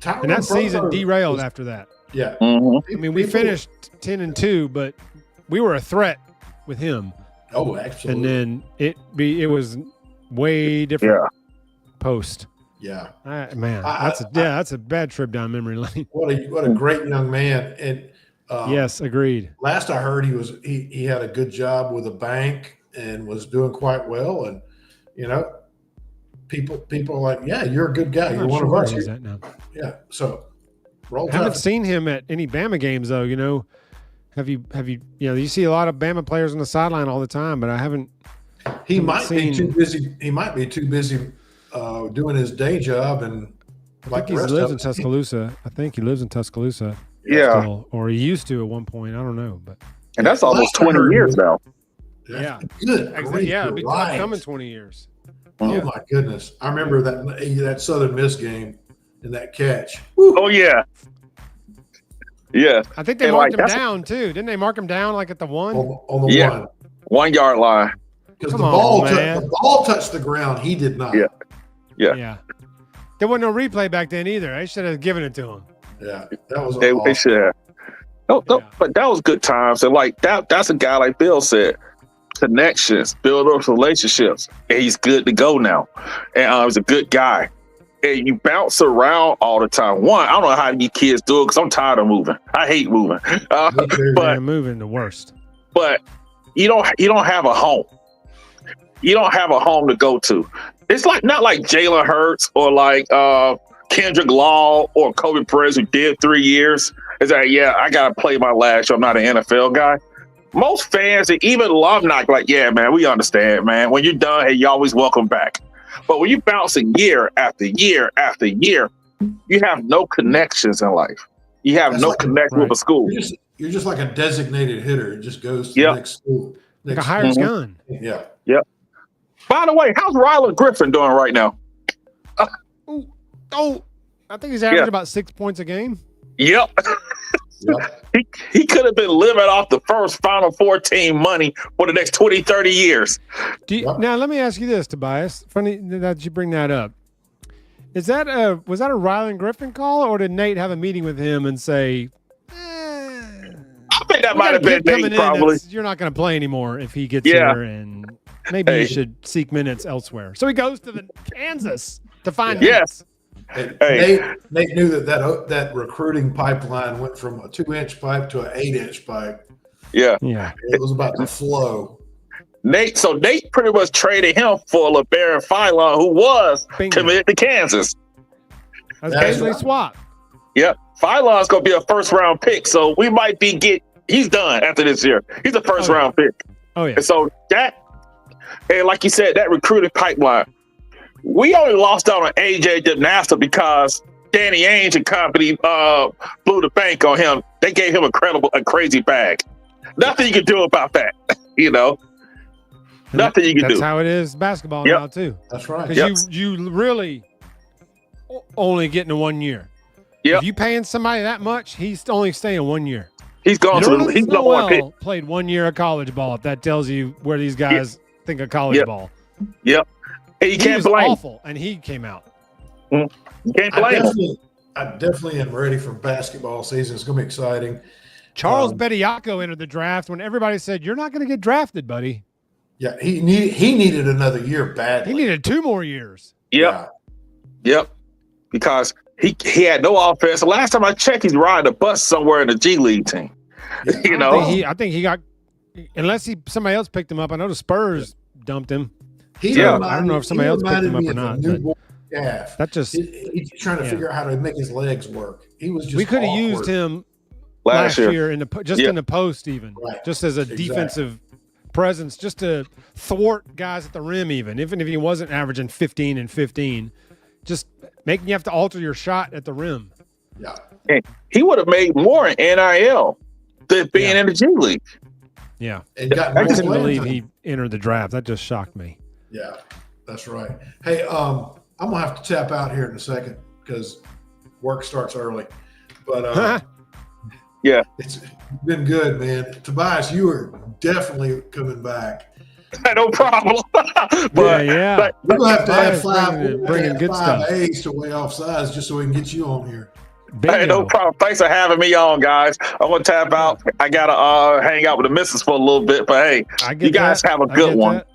Tyrone And that season Prothrow derailed is- after that. Yeah. Mm-hmm. I mean, we People- finished 10-2, but we were a threat with him. Oh, absolutely. And then it was way different Yeah. post. Yeah. That's a bad trip down memory lane. What a great young man. And Yes, agreed. last I heard, he had a good job with a bank and was doing quite well. And people are like, yeah, you're a good guy. I'm You're not one sure of where us. he's at now. Yeah. So roll I haven't Tide. seen him at any Bama games though. Have you you see a lot of Bama players on the sideline all the time, but I haven't. He might be seen- too busy. He might be too busy doing his day job, and I think he lives in Tuscaloosa. I think he lives in Tuscaloosa. Yeah. Still, or he used to at one point. I don't know, but And that's almost Last I 20 heard years was- now. yeah, Good. exactly. Yeah, you're big right. time coming 20 years. Oh Yeah. my goodness! I remember that Southern Miss game and that catch. Oh, yeah. Yeah. I think they And, marked like, him that's- down too. Didn't they mark him down like at the one? On the Yeah. one, 1 yard line. because Come the on, man. ball touched the ground. He did not. Yeah. Yeah. There wasn't no replay back then either. They should have given it to him. Yeah, that was They awesome. should have. No, Yeah. but that was good times. And like that's a guy like Bill said, connections, build those relationships. And he's good to go now. And he's a good guy. And you bounce around all the time. One, I don't know how you kids do it because I'm tired of moving. I hate moving. Me too. but Man, moving the worst. but you don't have a home. You don't have a home to go to. It's like not like Jalen Hurts or like Kendrick Law or Kobe Perez who did 3 years. It's like, yeah, I gotta play my last year. I'm not an NFL guy. Most fans and even alumni like, yeah, man, we understand, man. When you're done, hey, you always welcome back. But when you bounce year after year after year, you have no connections in life. You have That's no like- connection right. with a school. You're just like a designated hitter. It just goes to Yep. the next school. Like a Next hired Mhm. gun. Yeah. By the way, how's Rylan Griffin doing right now? Oh, I think he's averaging Yeah. about 6 points a game. Yep. Yep. He could have been living off the first Final Four team money for the next 20, 30 years. Yeah. Now, let me ask you this, Tobias. Funny that you bring that up. Was that a Rylan Griffin call, or did Nate have a meeting with him and say, I think that might have been Nate probably. you're not going to play anymore if he gets Yeah. here, and maybe you Hey. should seek minutes elsewhere. So he goes to the Kansas to find Yeah. minutes. Hey. Nate knew that recruiting pipeline went from a 2-inch pipe to an 8-inch pipe. Yeah. Yeah. It was about to flow. Nate pretty much traded him for LeBaron Philon, who was Bingo. committed to Kansas. That's That's basically right. swap. Yep. Philon's gonna be a first round pick. So we might he's done after this year. He's a first Oh, yeah. round pick. Oh, yeah. And so and like you said, that recruiting pipeline, we only lost out on AJ Gymnasta because Danny Ainge and company blew the bank on him. They gave him a crazy bag. Nothing you can do about that, you know. And Nothing you can That's do. how it is basketball Yep. now, too. That's right. Because you really only getting a 1 year. Yep. If you paying somebody that much, he's only staying 1 year. He's gone to he's number one pick. Noel played 1 year of college ball. If that tells you where these guys think of college Yep. ball. Yep. And you He can't was blame. awful, and he came out. You can't blame him. I definitely am ready for basketball season. It's going to be exciting. Charles Bediako entered the draft when everybody said, "You're not going to get drafted, buddy." Yeah, he needed another year badly. He needed 2 more years. Yep. Yep. Because he had no offense. The last time I checked, he's riding a bus somewhere in the G League team. Yeah. You I know. think he got, unless somebody else picked him up. I know the Spurs dumped him. He Yeah. reminded- I don't know if somebody he else picked him reminded up me or of a not, but- newborn calf. That just He's trying to Yeah. figure out how to make his legs work. He was just we could have awkward. used him last year. in the Yeah. in the post, even Right. just as a Exactly. defensive presence, just to thwart guys at the rim, even if he wasn't averaging 15 and 15, just making you have to alter your shot at the rim. Yeah. He would have made more in NIL than being Yeah. in the G League. Yeah, And got I more couldn't playing believe time. he entered the draft. That just shocked me. Yeah, that's right. Hey, I'm gonna have to tap out here in a second because work starts early. But it's been good, man. Tobias, you are definitely coming back. No problem. but yeah. but- We're gonna have to add Tobias bringing good stuff. A's to way off sides just so we can get you on here. Hey, no Bingo. problem. Thanks for having me on, guys. I'm gonna tap out. I gotta hang out with the missus for a little bit, but hey, I get you guys that. have a I good get one. that.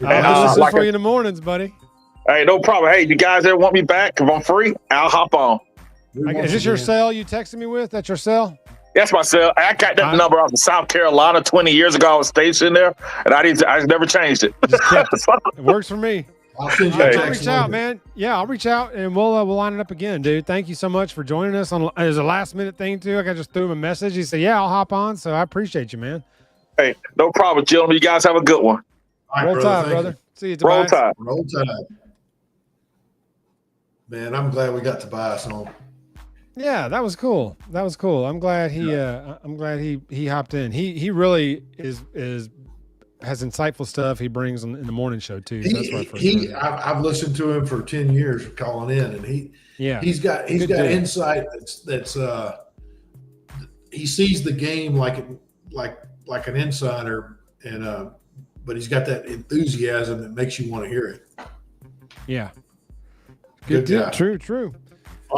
And, I'll listen like for a- you in the mornings, buddy. Hey, no problem. Hey, you guys ever want me back? If I'm free, I'll hop on. Is this your cell you texted me with? That's your cell? That's my cell. I got that I- number off of South Carolina 20 years ago. I was stationed there, and I never changed it. Just kept it. It works for me. I'll send you a Hey. text. I'll reach out, later. man. Yeah, I'll reach out and we'll line it up again, dude. Thank you so much for joining us. On as a last minute thing too, like I just threw him a message. He said, "Yeah, I'll hop on." So I appreciate you, man. Hey, no problem, gentlemen. You guys have a good one. All right, Roll Tide, thank brother. you. See you, Roll Tobias. Tide. Roll Tide. Man, I'm glad we got Tobias on. Yeah, that was cool. That was cool. I'm glad he hopped in. He really has insightful stuff he brings in the morning show too. So that's why I first heard him. I've listened to him for 10 years calling in, and he's got Good dude. insight that's he sees the game like an insider, and but he's got that enthusiasm that makes you want to hear it. Yeah. Good Good. guy. True.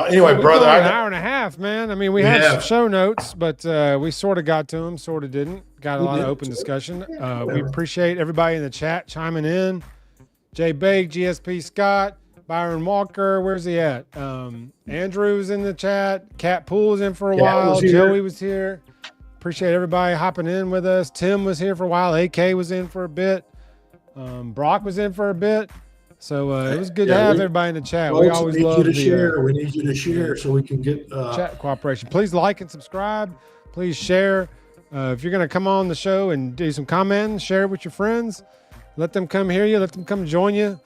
Anyway, We've brother, gone an hour and a half, man. I mean, we had have. show notes, but we sort of got to them, sort of didn't. Got a We lot of did. open discussion. We whatever. appreciate everybody in the chat chiming in. Jay Bake, GSP Scott, Byron Walker, where's he at? Andrew's in the chat. Cat Pool's in for a Cat while. was here. Joey was here. Appreciate everybody hopping in with us. Tim was here for a while. AK was in for a bit. Brock was in for a bit. So it was good to have everybody in the chat. We Folks, always need you love to the share. We need you to share so we can get chat cooperation. Please like and subscribe. Please share. If you're going to come on the show and do some commenting, share it with your friends. Let them come hear you. Let them come join you.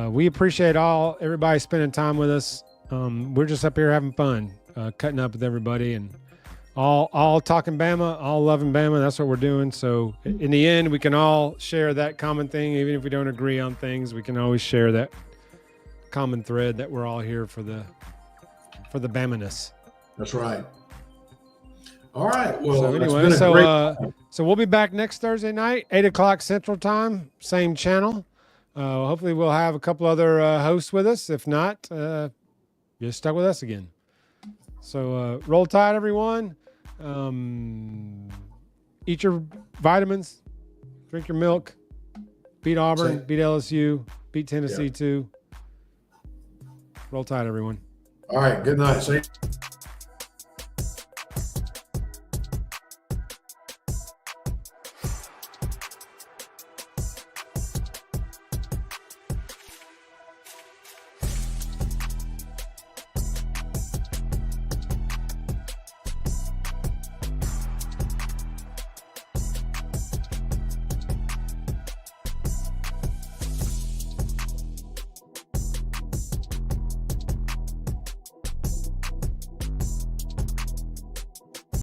We appreciate everybody spending time with us. We're just up here having fun, cutting up with everybody, and all talking Bama, all loving Bama. That's what we're doing. So in the end, we can all share that common thing. Even if we don't agree on things, we can always share that common thread that we're all here for the Bama-ness. That's right. All right. Well, So it's anyway, been a great. so we'll be back next Thursday night, 8:00 Central Time, same channel. Hopefully we'll have a couple other hosts with us. If not, you're stuck with us again. So roll tide, everyone. Eat your vitamins, drink your milk, beat Auburn, beat LSU, beat Tennessee too. Roll tide, everyone. All right. Good night. See you.